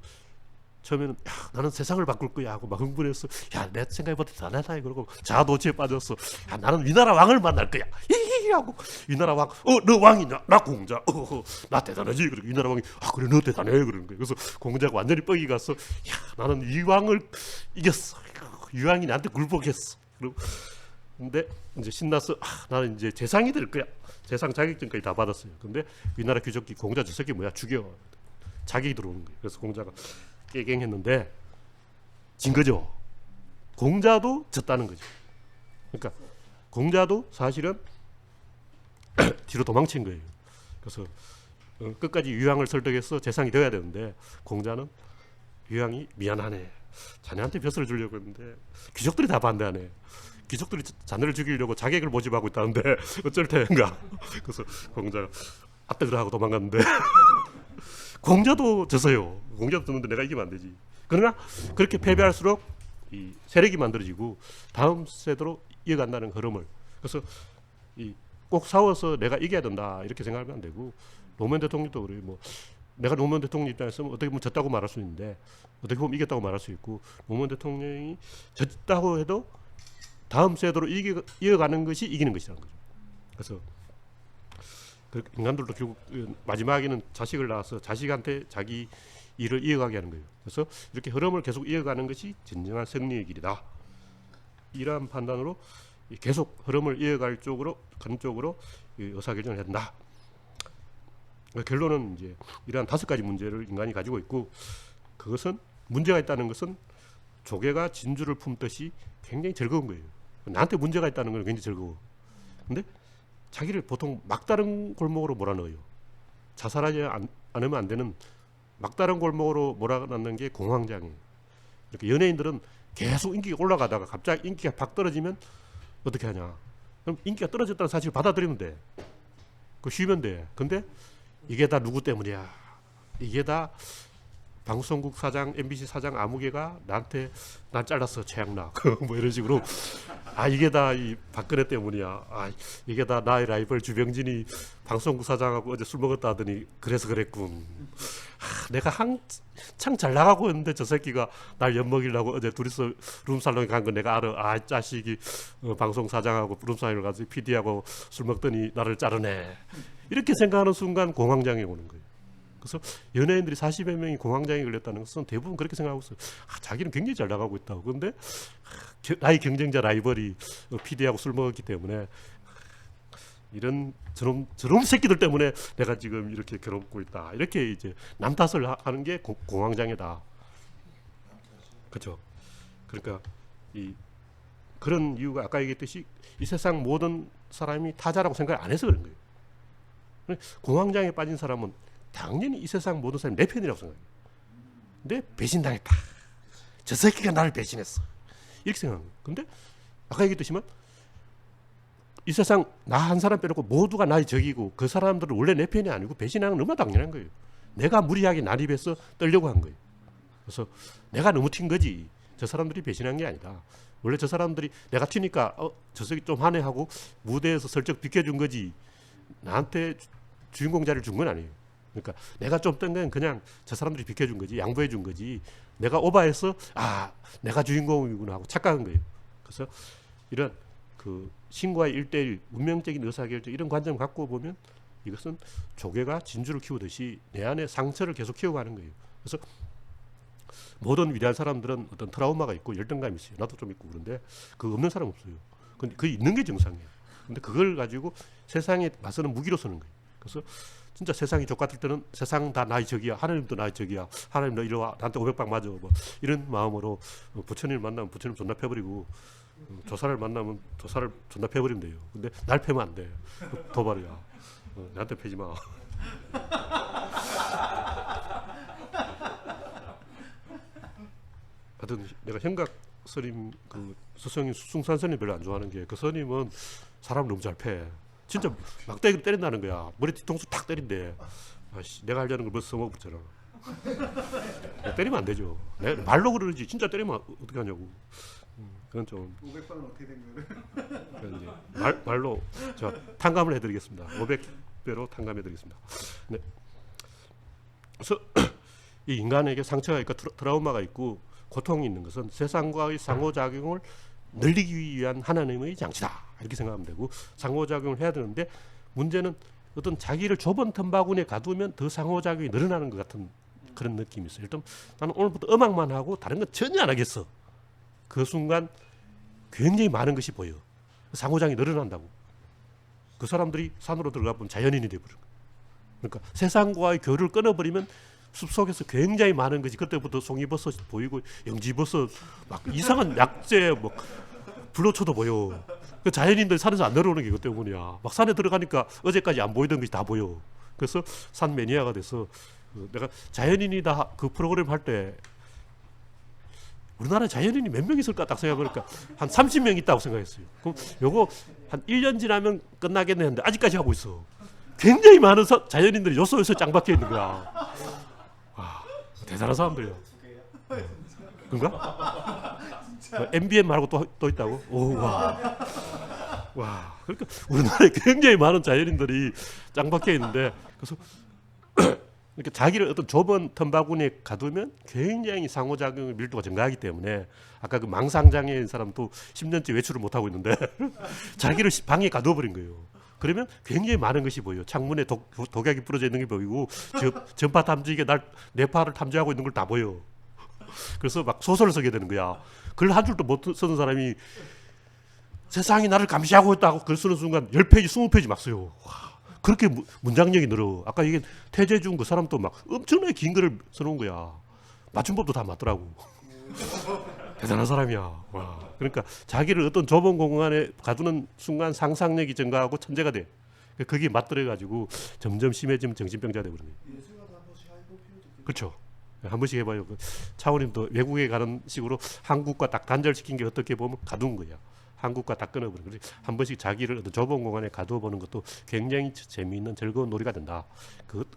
처음에는 나는 세상을 바꿀 거야 하고 막 흥분했어. 내 생각해보다 대단하다 그러고 자아도취에 빠졌어. 나는 위나라 왕을 만날 거야. 히히히 하고 위나라 왕, 너 왕이냐? 나 공자. 나 대단하지. 그리고 위나라 왕이 그래 너 대단해 그러는 거예요. 그래서 공자가 완전히 뻑이 갔어. 나는 이 왕을 이겼어. 이 왕이 나한테 굴복했어. 근데 이제 신나서 나는 이제 재상이 될 거야. 재상 자격증까지 다 받았어요. 근데 위나라 귀족이 공자 저 새끼 뭐야 죽여. 자격이 들어오는 거예요. 그래서 공자가 깨갱했는데 진 거죠. 공자도 졌다는 거죠. 그러니까 공자도 사실은 뒤로 도망친 거예요. 그래서 끝까지 유양을 설득해서 재상이 되어야 되는데 공자는 유양이 미안하네. 자네한테 벼슬을 주려고 했는데 귀족들이 다 반대하네. 귀족들이 자네를 죽이려고 자객을 모집하고 있다는데 어쩔 테인가. 그래서 공자가 아뜨그라 하고 도망갔는데 공자도 졌어요. 공자도 졌는데 내가 이기면 안 되지. 그러나 그렇게 패배할수록 이 세력이 만들어지고 다음 세대로 이어간다는 흐름을, 그래서 꼭 싸워서 내가 이겨야 된다 이렇게 생각하면 안 되고, 노무현 대통령도 그래요. 뭐 내가 노무현 대통령 입장에서 어떻게 보면 졌다고 말할 수 있는데 어떻게 보면 이겼다고 말할 수 있고, 노무현 대통령이 졌다고 해도 다음 세대로 이어가는 것이 이기는 것이라는 거죠. 그래서 인간들도 결국 마지막에는 자식을 낳아서 자식한테 자기 일을 이어가게 하는 거예요. 그래서 이렇게 흐름을 계속 이어가는 것이 진정한 승리의 길이다. 이러한 판단으로 계속 흐름을 이어갈 쪽으로 가는 쪽으로 의사결정을 해야 된다. 결론은 이제 이러한 5가지 문제를 인간이 가지고 있고, 그것은 문제가 있다는 것은 조개가 진주를 품듯이 굉장히 즐거운 거예요. 나한테 문제가 있다는 건 굉장히 즐거워. 근데 자기를 보통 막다른 골목으로 몰아넣어요. 자살하지 않으면 안 되는 막다른 골목으로 몰아넣는 게 공황장애예요. 이렇게 연예인들은 계속 인기가 올라가다가 갑자기 인기가 팍 떨어지면 어떻게 하냐. 그럼 인기가 떨어졌다는 사실을 받아들이면 돼. 그 쉬면 돼. 근데 이게 다 누구 때문이야. 이게 다 방송국 사장, MBC 사장 아무개가 나한테 난 잘랐어 최양락 뭐 이런 식으로, 아 이게 다 이 박근혜 때문이야. 아 이게 다 나의 라이벌 주병진이 방송국 사장하고 어제 술 먹었다 하더니 그래서 그랬군. 아, 내가 한창 잘 나가고 있는데 저 새끼가 날 엿먹이려고 어제 둘이서 룸살롱에 간 거 내가 알아. 아 자식이 방송 사장하고 룸살롱에 가서 PD하고 술 먹더니 나를 자르네. 이렇게 생각하는 순간 공황장애 오는 거예요. 그래서 연예인들이 40여 명이 공황장애 걸렸다는 것은 대부분 그렇게 생각하고 있어요. 아, 자기는 굉장히 잘 나가고 있다고. 그런데 나의 경쟁자 라이벌이 PD하고 술 먹었기 때문에 이런 저놈 새끼들 때문에 내가 지금 이렇게 괴롭고 있다. 이렇게 이제 남 탓을 하는 게 공황장애다. 그렇죠. 그러니까 그런 이유가 아까 얘기했듯이 이 세상 모든 사람이 타자라고 생각을 안 해서 그런 거예요. 공황장애에 빠진 사람은 당연히 이 세상 모든 사람이 내 편이라고 생각해요. 근데 배신당했다. 저 새끼가 나를 배신했어. 이렇게 생각합니다. 근데 아까 얘기했듯이만 이 세상 나 한 사람 빼놓고 모두가 나의 적이고 그 사람들은 원래 내 편이 아니고 배신하는 건 너무나 당연한 거예요. 내가 무리하게 난입해서 떨려고 한 거예요. 그래서 내가 너무 튄 거지. 저 사람들이 배신한 게 아니다. 원래 저 사람들이 내가 튀니까 저 새끼 좀 하네 하고 무대에서 슬쩍 비켜준 거지. 나한테 주인공 자리를 준 건 아니에요. 그러니까 내가 좀 뜬 건 그냥 저 사람들이 비켜준 거지, 양보해 준 거지. 내가 오바해서 아 내가 주인공이구나 하고 착각한 거예요. 그래서 이런 그 신과의 1:1 운명적인 의사결정 이런 관점을 갖고 보면 이것은 조개가 진주를 키우듯이 내 안에 상처를 계속 키워가는 거예요. 그래서 모든 위대한 사람들은 어떤 트라우마가 있고 열등감이 있어요. 나도 좀 있고. 그런데 그거 없는 사람 없어요. 근데 그 있는 게 정상이에요. 근데 그걸 가지고 세상에 맞서는 무기로 쓰는 거예요. 그래서 진짜 세상이 족같을 때는 세상 다 나의 적이야. 하나님도 나의 적이야. 하나님 너 이리 와. 나한테 500방 맞아. 뭐 이런 마음으로 부처님을 만나면 부처님 존나 패버리고 조사를 만나면 조사를 존나 패버리면 돼요. 근데 날 패면 안 돼. 도발이야. 나한테 패지 마. 하여튼 내가 현각 스님 그 스승인 수승산 스님 별로 안 좋아하는 게 그 스님은 사람 너무 잘 패. 진짜 막대기로 때린다는 거야. 머리 뒤통수 탁 때린대. 아씨, 내가 하려는 걸 벌써 써먹었잖아. 때리면 안 되죠. 말로 그러지 진짜 때리면 어떻게 하냐고. 그건 좀 500번은 어떻게 된 거예요? 말로 제가 탕감을 해드리겠습니다. 500배로 탕감해드리겠습니다. 네. 그래서 이 인간에게 상처가 있고 트라우마가 있고 고통이 있는 것은 세상과의 상호작용을 늘리기 위한 하나님의 장치다. 이렇게 생각하면 되고 상호작용을 해야 되는데 문제는 어떤 자기를 좁은 틈바구니에 가두면 더 상호작용이 늘어나는 것 같은 그런 느낌이 있어요. 일단 나는 오늘부터 음악만 하고 다른 건 전혀 안 하겠어. 그 순간 굉장히 많은 것이 보여. 상호작용이 늘어난다고. 그 사람들이 산으로 들어가 보면 자연인이 되어버려. 그러니까 세상과의 교류를 끊어버리면 숲속에서 굉장히 많은 것이 그때부터 송이버섯이 보이고 영지버섯 막 이상한 약재 뭐 불로초도 보여. 그 자연인들 산에서 안 내려오는 게 이것 때문이야. 막 산에 들어가니까 어제까지 안 보이던 것이 다 보여. 그래서 산 매니아가 돼서 내가 자연인이다 그 프로그램 할 때 우리나라에 자연인이 몇 명 있을까 딱 생각해보니까 한 30명 있다고 생각했어요. 그럼 요거 한 1년 지나면 끝나겠네 했는데 아직까지 하고 있어. 굉장히 많은 자연인들이 요소요소 짱 박혀 있는 거야. 와, 대단한 사람들이야. 그런가? MBN 말고 또 있다고? 오, 와. 와, 그러니까 우리나라에 굉장히 많은 자연인들이 짱 박혀 있는데 그래서 이렇게 자기를 어떤 좁은 텀바구니에 가두면 굉장히 상호작용의 밀도가 증가하기 때문에 아까 그 망상장애인 사람도 10년째 외출을 못 하고 있는데 자기를 방에 가둬버린 거예요. 그러면 굉장히 많은 것이 보여요. 창문에 독약이 부러져 있는 게 보이고 전파 탐지기가 뇌파를 탐지하고 있는 걸 다 보여. 그래서 막 소설을 쓰게 되는 거야. 글 한 줄도 못 쓰는 사람이 세상이 나를 감시하고 있다고 글 쓰는 순간 10페이지, 20페이지 막 써요. 와, 그렇게 문장력이 늘어. 아까 이게 태재중 그 사람도 막 엄청나게 긴 글을 써놓은 거야. 맞춤법도 다 맞더라고. 대단한 사람이야. 와. 그러니까 자기를 어떤 좁은 공간에 가두는 순간 상상력이 증가하고 천재가 돼. 거기에 맞들어가지고 점점 심해지면 정신병자 되거든요. 예술가도 한 번씩 해볼 필요도 있겠죠. 그렇죠. 한 번씩 해봐요. 차원님도 외국에 가는 식으로 한국과 딱 단절시킨 게 어떻게 보면 가둔 거야. 한국과 딱 끊어버린 거지. 한 번씩 자기를 어떤 좁은 공간에 가둬보는 것도 굉장히 재미있는 즐거운 놀이가 된다.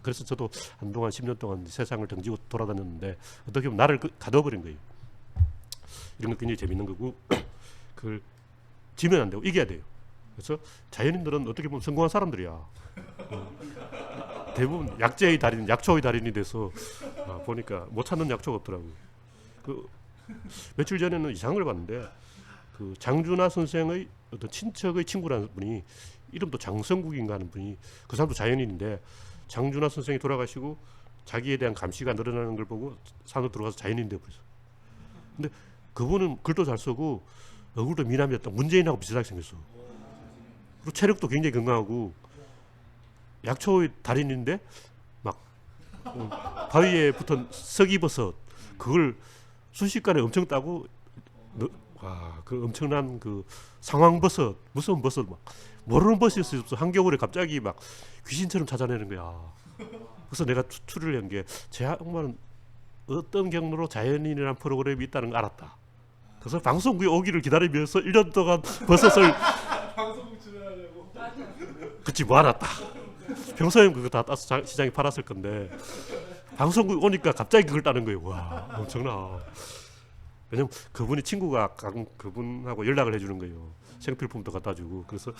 그래서 저도 한동안 10년 동안 세상을 등지고 돌아다녔는데 어떻게 보면 나를 가둬버린 거예요. 이런 거 굉장히 재밌는 거고 그걸 지면 안 되고 이겨야 돼요. 그래서 자연인들은 어떻게 보면 성공한 사람들이야. 대부분 약재의 달인, 약초의 달인이 돼서 보니까 못 찾는 약초가 없더라고요. 며칠 전에는 이상한 걸 봤는데 그 장준하 선생의 어떤 친척의 친구라는 분이 이름도 장성국인가 하는 분이 그 사람도 자연인인데 장준하 선생이 돌아가시고 자기에 대한 감시가 늘어나는 걸 보고 산으로 들어가서 자연인이 되어버렸어. 근데 그분은 글도 잘 쓰고 얼굴도 미남이었다. 문재인하고 비슷하게 생겼어. 그리고 체력도 굉장히 건강하고 약초의 달인인데 막 바위에 붙은 석이버섯 그걸 순식간에 엄청 따고 와, 그 엄청난 그 상황버섯 무서운 버섯 막 모르는 버섯이 없어. 한겨울에 갑자기 막 귀신처럼 찾아내는 거야. 그래서 내가 추리를 한 게 제 양반은 어떤 경로로 자연인이라는 프로그램이 있다는 걸 알았다. 그래서 방송국에 오기를 기다리면서 1년 동안 버섯을 방송국 출연하려고. 그치 모아놨다. 평소에는 그거 다 따서 시장에 팔았을 건데 방송국 오니까 갑자기 그걸 따는 거예요. 와, 엄청나. 왜냐면 그분이 친구가 그분하고 연락을 해주는 거예요. 생필품도 갖다 주고. 그래서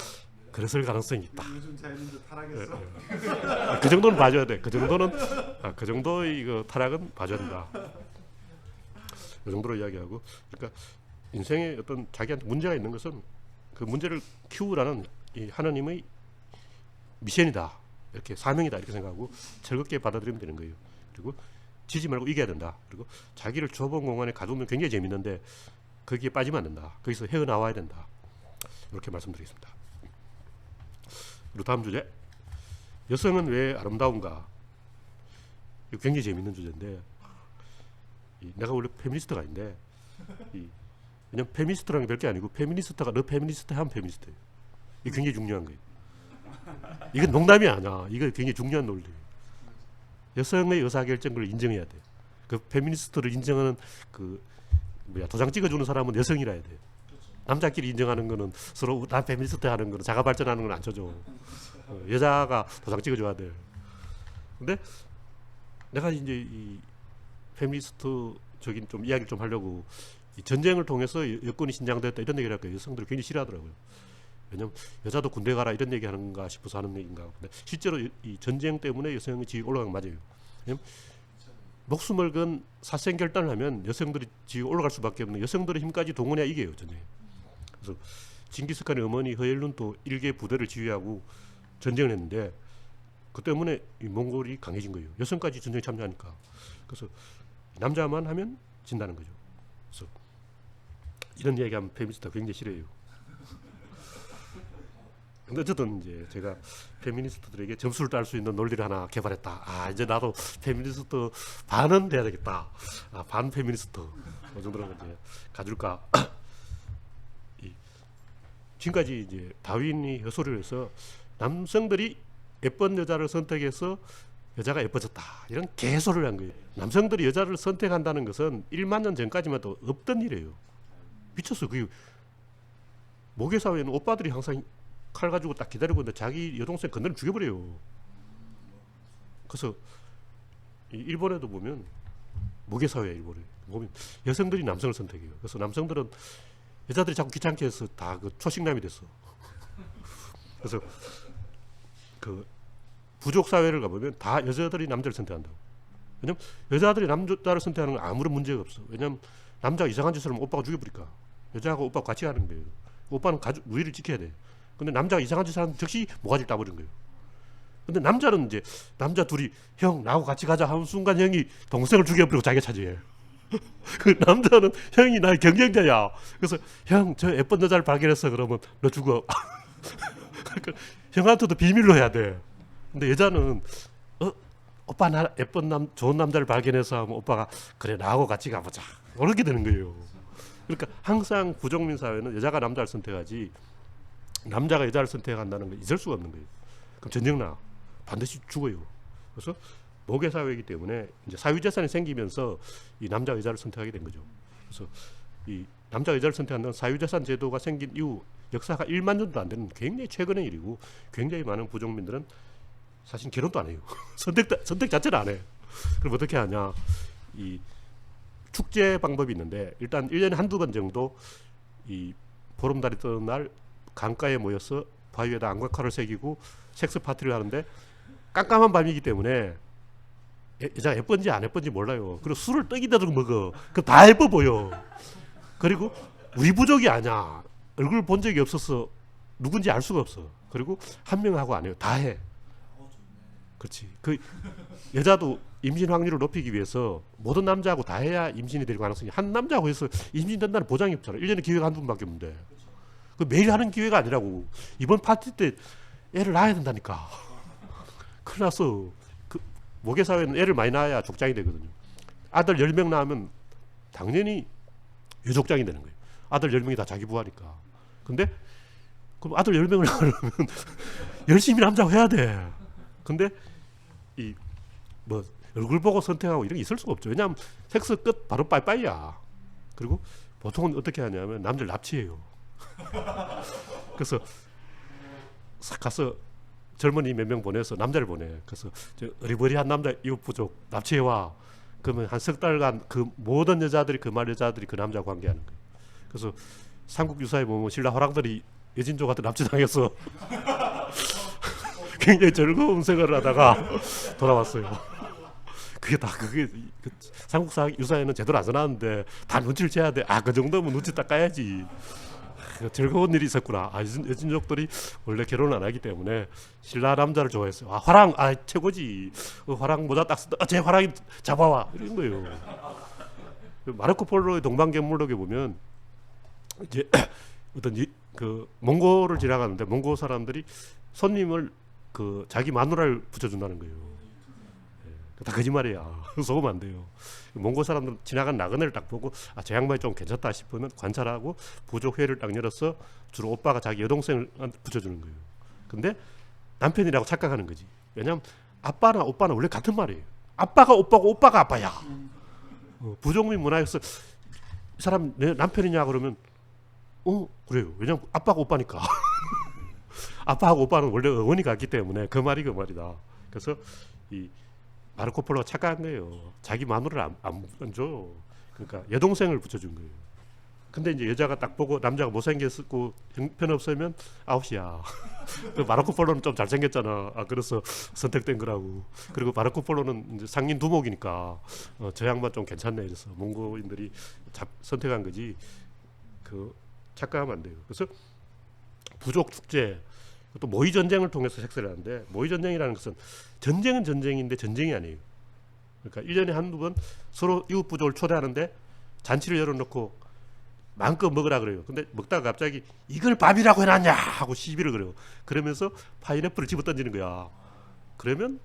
그랬을 가능성이 있다. 요즘 자연인들 타락했어. 그 정도는 봐줘야 돼. 그 정도의 이거 타락은 봐줘야 된다. 그 정도로 이야기하고, 그러니까 인생에 어떤 자기한테 문제가 있는 것은 그 문제를 키우라는 이 하나님의 미션이다, 이렇게 사명이다 이렇게 생각하고 즐겁게 받아들이면 되는 거예요. 그리고 지지 말고 이겨야 된다. 그리고 자기를 좁은 공간에 가두면 굉장히 재밌는데 거기에 빠지면 안 된다. 거기서 헤어나와야 된다. 이렇게 말씀드리겠습니다. 그리고 다음 주제, 여성은 왜 아름다운가? 이거 굉장히 재밌는 주제인데 내가 원래 페미니스트가 아닌데 왜냐면 페미니스트라는 게 별게 아니고 페미니스트가 너 페미니스트 하면 페미니스트예요. 이게 굉장히 중요한 거예요. 이건 농담이 아니야. 이거 굉장히 중요한 논리예요. 여성의 의사결정을 인정해야 돼. 그 페미니스트를 인정하는 도장 찍어주는 사람은 여성이라 해야 돼. 남자끼리 인정하는 거는 서로 나 페미니스트 하는 거는 자가 발전하는 건 안 쳐줘. 여자가 도장 찍어줘야 돼. 근데 내가 이제 이 페미니스트적인 좀 이야기를 좀 하려고 이 전쟁을 통해서 여권이 신장되었다 이런 얘기를 할까 여성들이 굉장히 싫어하더라고요. 왜냐면 여자도 군대 가라 이런 얘기 하는가 싶어서 하는 얘기인가. 근데 실제로 이 전쟁 때문에 여성의 지위가 올라간 거 맞아요. 왜냐면 목숨을 건 사생 결단을 하면 여성들이 지위가 올라갈 수밖에 없는, 여성들의 힘까지 동원해야 이겨요 전쟁. 그래서 징기스칸의 어머니 허엘룬도 일개 부대를 지휘하고 전쟁을 했는데 그 때문에 이 몽골이 강해진 거예요. 여성까지 전쟁에 참여하니까. 그래서 남자만 하면 진다는 거죠. 그래서 이런 얘기하면 페미니스트가 굉장히 싫어해요. 근데 어쨌든 이제 제가 페미니스트들에게 점수를 딸 수 있는 논리를 하나 개발했다. 아, 이제 나도 페미니스트 반은 돼야 되겠다. 아, 반 페미니스트. 그 정도로 이제 가줄까. 지금까지 이제 다윈이 헛소리를 해서 남성들이 예쁜 여자를 선택해서 여자가 예뻐졌다. 이런 개소리를 한 거예요. 남성들이 여자를 선택한다는 것은 1만 년 전까지만 해도 없던 일이에요. 미쳤어. 그 모계 사회는 오빠들이 항상 칼 가지고 딱 기다리고 있는데 자기 여동생 건드리면 죽여버려요. 그래서 일본에도 보면 모계 사회야. 일본에 보면 여성들이 남성을 선택해요. 그래서 남성들은 여자들이 자꾸 귀찮게 해서 다 그 초식남이 됐어. 그래서 그 부족 사회를 가보면 다 여자들이 남자를 선택한다고. 왜냐면 여자들이 남자를 선택하는 건 아무런 문제가 없어. 왜냐면 남자가 이상한 짓을 하면 오빠가 죽여버릴까. 여자하고 오빠가 같이 가는 거예요. 오빠는 가족 우위를 지켜야 돼. 근데 남자가 이상한 짓을 하는 즉시 모가지를 따버린 거예요. 근데 남자는 이제 남자 둘이 형 나하고 같이 가자 하는 순간 형이 동생을 죽여버리고 자기가 차지해. 그 남자는 형이 나의 경쟁자야. 그래서 형 저 예쁜 여자를 발견했어. 그러면 너 죽어. 그러니까 형한테도 비밀로 해야 돼. 근데 여자는 오빠 나 예쁜 좋은 남자를 발견해서 하면 오빠가 그래 나하고 같이 가보자. 그렇게 되는 거예요. 그러니까 항상 부족민 사회는 여자가 남자를 선택하지 남자가 여자를 선택한다는 건 있을 수가 없는 거예요. 그럼 전쟁 나 반드시 죽어요. 그래서 모계 사회이기 때문에 이제 사유재산이 생기면서 이 남자 여자를 선택하게 된 거죠. 그래서 이 남자 여자를 선택한다는 사유재산 제도가 생긴 이후 역사가 1만 년도 안 되는 굉장히 최근의 일이고 굉장히 많은 부족민들은 사실 결혼도 안 해요. 선택 자체를 안 해. 그럼 어떻게 하냐? 이 축제 방법이 있는데 일단 1년에 한두 번 정도 이 보름달이 뜨는 날 강가에 모여서 바위에다 안곽칼을 새기고 섹스 파티를 하는데 깜깜한 밤이기 때문에 여자가 예쁜지 안 예쁜지 몰라요. 그리고 술을 떡이다도 먹어. 그럼 다 예뻐 보여. 그리고 우리 부족이 아니야. 얼굴 본 적이 없어서 누군지 알 수가 없어. 그리고 한 명하고 안 해요. 다 해. 그렇지. 그 여자도 임신 확률을 높이기 위해서 모든 남자하고 다 해야 임신이 될 가능성이 한 남자하고 해서 임신된다는 보장이 없잖아. 1년에 기회가 한두 번밖에 없는데. 그 매일 하는 기회가 아니라고. 이번 파티 때 애를 낳아야 된다니까. 큰일 났어. 그 모계 사회는 애를 많이 낳아야 족장이 되거든요. 아들 10명 낳으면 당연히 유족장이 되는 거예요. 아들 10명이 다 자기 부하니까. 근데 그럼 아들 10명을 낳으려면 열심히 남자고 해야 돼. 근데 이 뭐 얼굴 보고 선택하고 이런 게 있을 수가 없죠. 왜냐하면 섹스 끝 바로 빠이빠이야. 그리고 보통은 어떻게 하냐면 남자를 납치해요. 그래서 가서 젊은이 몇 명 보내서 남자를 보내. 그래서 저 어리버리한 남자 이웃 부족 납치해와. 그러면 한 석 달간 그 모든 여자들이 그 말 여자들이 그 남자 관계하는 거예요. 그래서 삼국 유사에 보면 신라 호랑들이 여진족한테 납치당해서 굉장히 즐거운 생활을 하다가 돌아왔어요. 그게 그 삼국 유사에는 제대로 안 써놨는데 다 눈치를 채야 돼. 아, 그 정도면 눈치 딱 까야지. 즐거운 일이 있었구나. 아, 여진족들이 원래 결혼을 안 하기 때문에 신라 남자를 좋아했어요. 아, 화랑, 아, 최고지. 화랑 모자 딱 쓰다, 제 화랑이 잡아와. 이런 거예요. 마르코 폴로의 동방견물록에 보면 이제 어떤 그 몽골을 지나가는데 몽골 사람들이 손님을 그 자기 마누라를 붙여준다는 거예요. 다 거짓말이야. 속으면 안 돼요. 몽골 사람들은 지나간 나그네를 딱 보고 아, 저 양반이 좀 괜찮다 싶으면 관찰하고 부족회를 딱 열어서 주로 오빠가 자기 여동생을 붙여주는 거예요. 근데 남편이라고 착각하는 거지. 왜냐면 아빠나 오빠는 원래 같은 말이에요. 아빠가 오빠고 오빠가 아빠야. 부족민 문화에서 이 사람 내 남편이냐 그러면 그래요. 왜냐면 아빠가 오빠니까. 아빠하고 오빠는 원래 어머니 같기 때문에 그 말이 그 말이다. 그래서 이 마르코 폴로가 착각한 거예요. 자기 마누라를 안 줘. 그러니까 여동생을 붙여준 거예요. 근데 이제 여자가 딱 보고 남자가 못생겼고 형편없으면 아웃이야. 마르코 폴로는 좀 잘생겼잖아. 아, 그래서 선택된 거라고. 그리고 마르코 폴로는 이제 상인 두목이니까 저 양반 좀 괜찮네. 그래서 몽고인들이 선택한 거지. 그 착각하면 안 돼요. 그래서 부족 축제 또 모의 전쟁을 통해서 섹스를 하는데 모의 전쟁이라는 것은 전쟁은 전쟁인데 전쟁이 아니에요. 그러니까 1년에 한두 번 서로 이웃 부족을 초대하는데 잔치를 열어놓고 마음껏 먹으라 그래요. 근데 먹다가 갑자기 이걸 밥이라고 해놨냐 하고 시비를 그래요. 그러면서 파인애플을 집어 던지는 거야. 그러면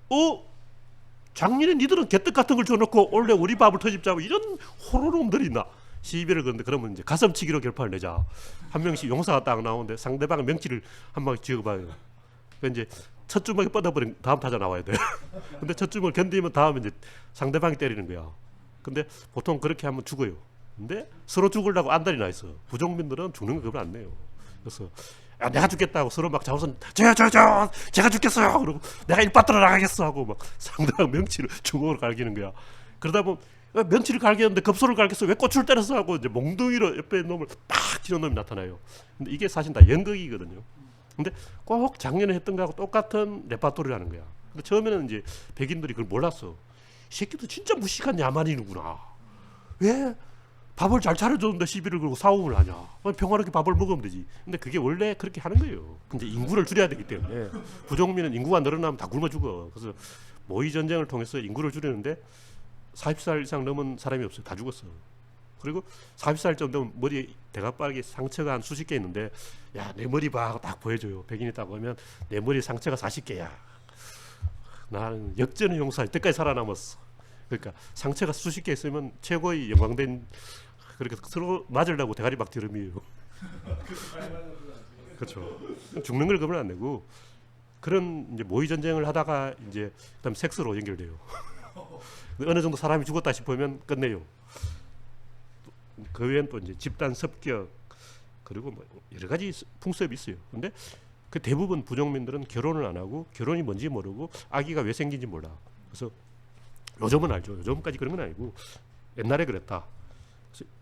작년에 니들은 개떡 같은 걸 줘놓고 원래 우리 밥을 터집자고 이런 호로놈들이 있나 시비를 그러는데 그러면 이제 가슴치기로 결판을 내자. 한 명씩 용사가 딱 나오는데 상대방의 명치를 한 방에 지어봐요. 그 이제 첫 주먹에 뻗어버린 다음 타자 나와야 돼. 근데 첫 주먹을 견디면 다음에 이제 상대방이 때리는 거야. 근데 보통 그렇게 하면 죽어요. 근데 서로 죽으려고 안달이 나 있어. 부족민들은 죽는 거 그걸 안 내요. 그래서 내가 죽겠다고 서로 막 자우선 제가 죽겠어요. 그러고 내가 일바트로 나가겠어 하고 막 상대방 명치를 주먹으로 갈기는 거야. 그러다 보면 명치를 갈겼는데 급소를 갈겼어. 왜 꼬추를 때렸어 하고 이제 몽둥이로 옆에 놈을 팍 치는 놈이 나타나요. 근데 이게 사실 다 연극이거든요. 근데 꼭 작년에 했던 거하고 똑같은 레파토리를 하는 거야. 근데 처음에는 이제 백인들이 그걸 몰랐어. 이 새끼도 진짜 무식한 야만이구나. 왜 밥을 잘 차려줬는데 시비를 걸고 싸움을 하냐. 평화롭게 밥을 먹으면 되지. 근데 그게 원래 그렇게 하는 거예요. 근데 인구를 줄여야 되기 때문에 부족민은 인구가 늘어나면 다 굶어 죽어. 그래서 모의 전쟁을 통해서 인구를 줄이는데 40살 이상 넘은 사람이 없어요. 다 죽었어. 그리고 40살 정도면 머리에 대각박에 상처가 한 수십 개 있는데 야, 내 머리 봐 하고 딱 보여줘요. 백인이 딱 보면 내 머리 상처가 40개야. 나는 역전의 용사 때까지 살아남았어. 그러니까 상처가 수십 개 있으면 최고의 영광된 그렇게 서로 맞으려고 대가리 막 뒤름이에요. 그렇죠. 죽는 걸 금을 안 내고 그런 이제 모의 전쟁을 하다가 이제 그다음 섹스로 연결돼요. 어느 정도 사람이 죽었다 싶으면 끝내요. 그 외엔 또 이제 집단 습격 그리고 뭐 여러 가지 풍습이 있어요. 근데 그 대부분 부족민들은 결혼을 안 하고 결혼이 뭔지 모르고 아기가 왜 생긴지 몰라. 그래서 요즘은 알죠. 요즘까지 그런 건 아니고 옛날에 그랬다.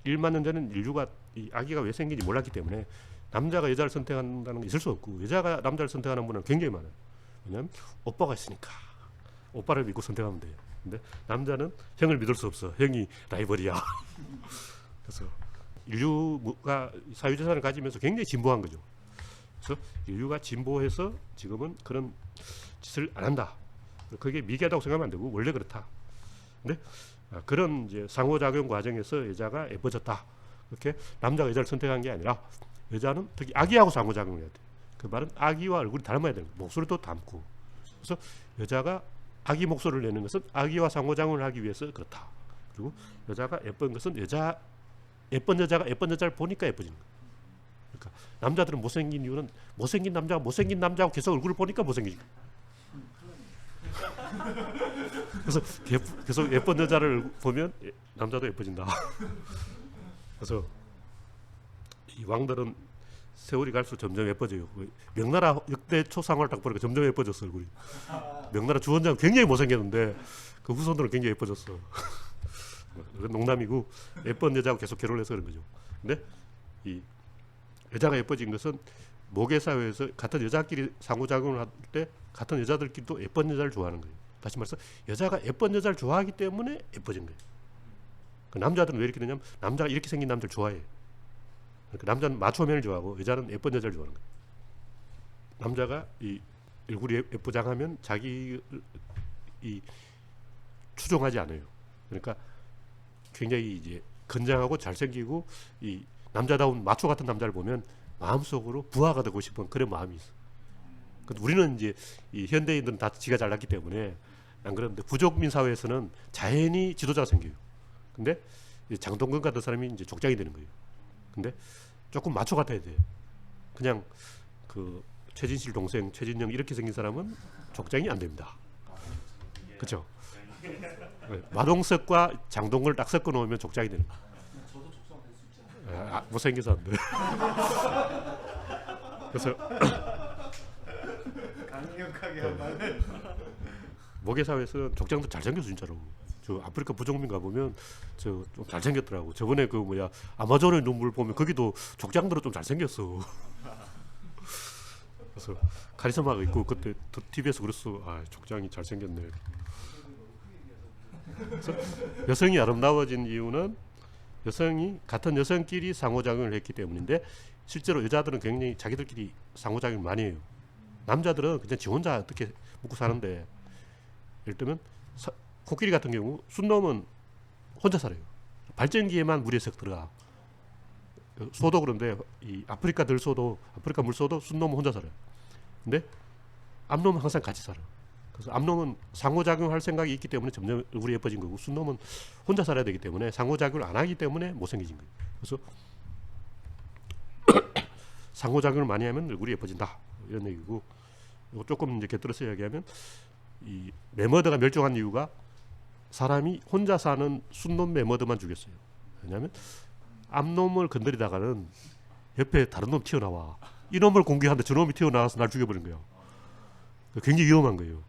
1만 년 전에는 인류가 이 아기가 왜 생긴지 몰랐기 때문에 남자가 여자를 선택한다는 게 있을 수 없고 여자가 남자를 선택하는 분은 굉장히 많아요. 왜냐하면 오빠가 있으니까 오빠를 믿고 선택하면 돼요. 근데 남자는 형을 믿을 수 없어. 형이 라이벌이야. 그래서 인류가 사유재산을 가지면서 굉장히 진보한 거죠. 그래서 인류가 진보해서 지금은 그런 짓을 안 한다. 그게 미개하다고 생각하면 안 되고 원래 그렇다. 근데 그런 이제 상호작용 과정에서 여자가 예뻐졌다. 그렇게 남자가 여자를 선택한 게 아니라 여자는 특히 아기하고 상호작용을 해야 돼. 그 말은 아기와 얼굴이 닮아야 되는 거야. 목소리도 닮고. 그래서 여자가 아기 목소리를 내는 것은 아기와 상호작용을 하기 위해서 그렇다. 그리고 여자가 예쁜 것은 예쁜 여자가 예쁜 여자를 보니까 예뻐지는 거야. 그러니까 남자들은 못생긴 이유는 못생긴 남자가 못생긴 남자하고 계속 얼굴을 보니까 못생기지. 그래서 계속 예쁜 여자를 보면 남자도 예뻐진다. 그래서 이 왕들은 세월이 갈수록 점점 예뻐져요. 명나라 역대 초상화를 딱 보니까 점점 예뻐졌어 얼굴이. 명나라 주원장 굉장히 못생겼는데 그 후손들은 굉장히 예뻐졌어. 농담이고 예쁜 여자하고 계속 결혼해서 그런 거죠. 근데 이 여자가 예뻐진 것은 모계 사회에서 같은 여자끼리 상호작용을 할 때 같은 여자들끼리도 예쁜 여자를 좋아하는 거예요. 다시 말해서 여자가 예쁜 여자를 좋아하기 때문에 예뻐진 거예요. 그 남자들은 왜 이렇게 되냐면 남자가 이렇게 생긴 남자를 좋아해. 그러니까 남자는 마초맨을 좋아하고 여자는 예쁜 여자를 좋아하는 거예요. 남자가 이 얼굴이 예쁘장하면 자기 이 추종하지 않아요. 그러니까 굉장히 이제 건장하고 잘생기고 이 남자다운 마초 같은 남자를 보면 마음속으로 부하가 되고 싶은 그런 마음이 있어. 우리는 이제 이 현대인들은 다 지가 잘났기 때문에 안 그런데 부족민 사회에서는 자연히 지도자가 생겨요. 근데 장동건 같은 사람이 이제 족장이 되는 거예요. 근데 조금 마초 같아야 돼. 그냥 그 최진실 동생 최진영 이렇게 생긴 사람은 족장이 안 됩니다. 그렇죠? 마동석과 장동건을 딱 섞어 놓으면 족장이 되는 거예요. 저도 족성 될수 있잖아요. 못생겨서 안 돼. 그래서 강력하게 한 말을. 모계 사회에서는 족장도 잘생겼어 진짜로. 저 아프리카 부족민 가보면 저 좀 잘생겼더라고. 저번에 그 뭐야 아마존의 눈물 보면 거기도 족장들은 좀 잘생겼어. 그래서 카리스마가 있고 그때 TV에서 그랬어. 아 족장이 잘생겼네. 그래서 여성이 아름다워진 이유는 여성이 같은 여성끼리 상호작용을 했기 때문인데 실제로 여자들은 굉장히 자기들끼리 상호작용을 많이 해요. 남자들은 그냥 지 혼자 어떻게 먹고 사는데 예를 들면 코끼리 같은 경우 순놈은 혼자 살아요. 발전기에만 물이 썩 들어가. 소도 그런데 이 아프리카 들소도 아프리카 물소도 순놈은 혼자 살아요. 근데 암놈은 항상 같이 살아. 그래서 암놈은 상호작용할 생각이 있기 때문에 점점 얼굴이 예뻐진 거고 순놈은 혼자 살아야 되기 때문에 상호작용을 안 하기 때문에 못생겨진 거예요. 그래서 상호작용을 많이 하면 얼굴이 예뻐진다 이런 얘기고, 이거 조금 이제 곁들여서 이야기하면 이 매머드가 멸종한 이유가 사람이 혼자 사는 순놈 매머드만 죽였어요. 왜냐하면 암놈을 건드리다가는 옆에 다른 놈 튀어나와. 이놈을 공격하는데 저놈이 튀어나와서 날 죽여버린 거예요. 굉장히 위험한 거예요.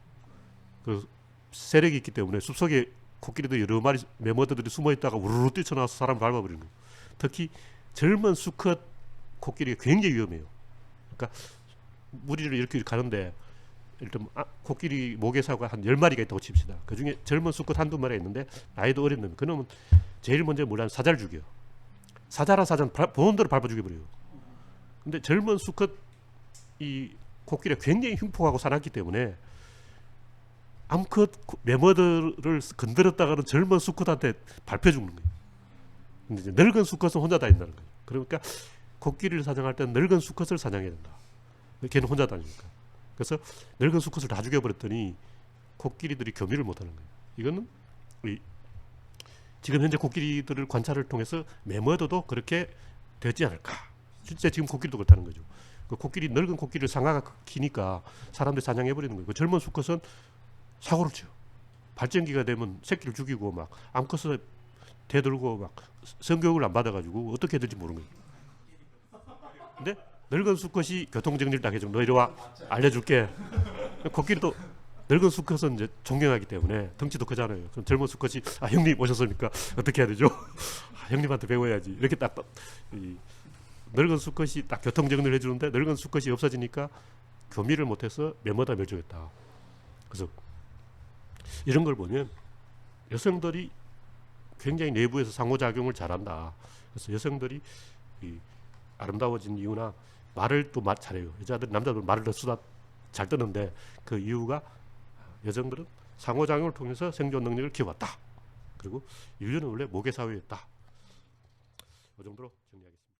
그 세력이 있기 때문에 숲속에 코끼리도 여러 마리 매머드들이 숨어있다가 우르르 뛰쳐나와서 사람을 밟아버리는 거예요. 특히 젊은 수컷 코끼리가 굉장히 위험해요. 그러니까 무리를 이렇게 가는데 일단 코끼리 모계사가 한 10마리가 있다고 칩시다. 그 중에 젊은 수컷 한두 마리가 있는데 나이도 어린 놈. 그 놈은 제일 먼저 뭐라는 사자를 죽여요. 사자란 사자는 보는 대로 밟아 죽여버려요. 근데 젊은 수컷 이 코끼리가 굉장히 흉폭하고 사납기 때문에 암컷 매머드를 건드렸다가는 젊은 수컷한테 밟혀 죽는 거예요. 근데 이제 늙은 수컷은 혼자 다닌다는 거예요. 그러니까 코끼리를 사냥할 때는 늙은 수컷을 사냥해야 된다. 걔는 혼자 다니니까. 그래서 늙은 수컷을 다 죽여버렸더니 코끼리들이 교미를 못하는 거예요. 이거는 지금 현재 코끼리들을 관찰을 통해서 매머드도 그렇게 되지 않을까. 실제 지금 코끼리도 그렇다는 거죠. 그 코끼리 늙은 코끼리를 상아가 키니까 사람들이 사냥해버리는 거예요. 그 젊은 수컷은 사고를 쳐요. 발전기가 되면 새끼를 죽이고 막 암컷을 대들고 막 성교육을 안 받아가지고 어떻게 해야 될지 모르는 거예요. 근데 늙은 수컷이 교통정리를 당해주면 너 이리 와 알려줄게. 코끼리도 늙은 수컷은 이제 존경하기 때문에 덩치도 크잖아요. 그럼 젊은 수컷이 아 형님 오셨습니까? 어떻게 해야 되죠? 아, 형님한테 배워야지. 이렇게 딱 이 늙은 수컷이 딱 교통정리를 해주는데 늙은 수컷이 없어지니까 교미를 못해서 매머드가 멸종했다. 그래서 이런 걸 보면 여성들이 굉장히 내부에서 상호작용을 잘한다. 그래서 여성들이 이 아름다워진 이유나 말을 또 잘해요. 여자들 남자들 말을 더 수다 잘 뜨는데 그 이유가 여성들은 상호작용을 통해서 생존 능력을 키워왔다. 그리고 인류는 원래 모계 사회였다. 이 정도로 정리하겠습니다.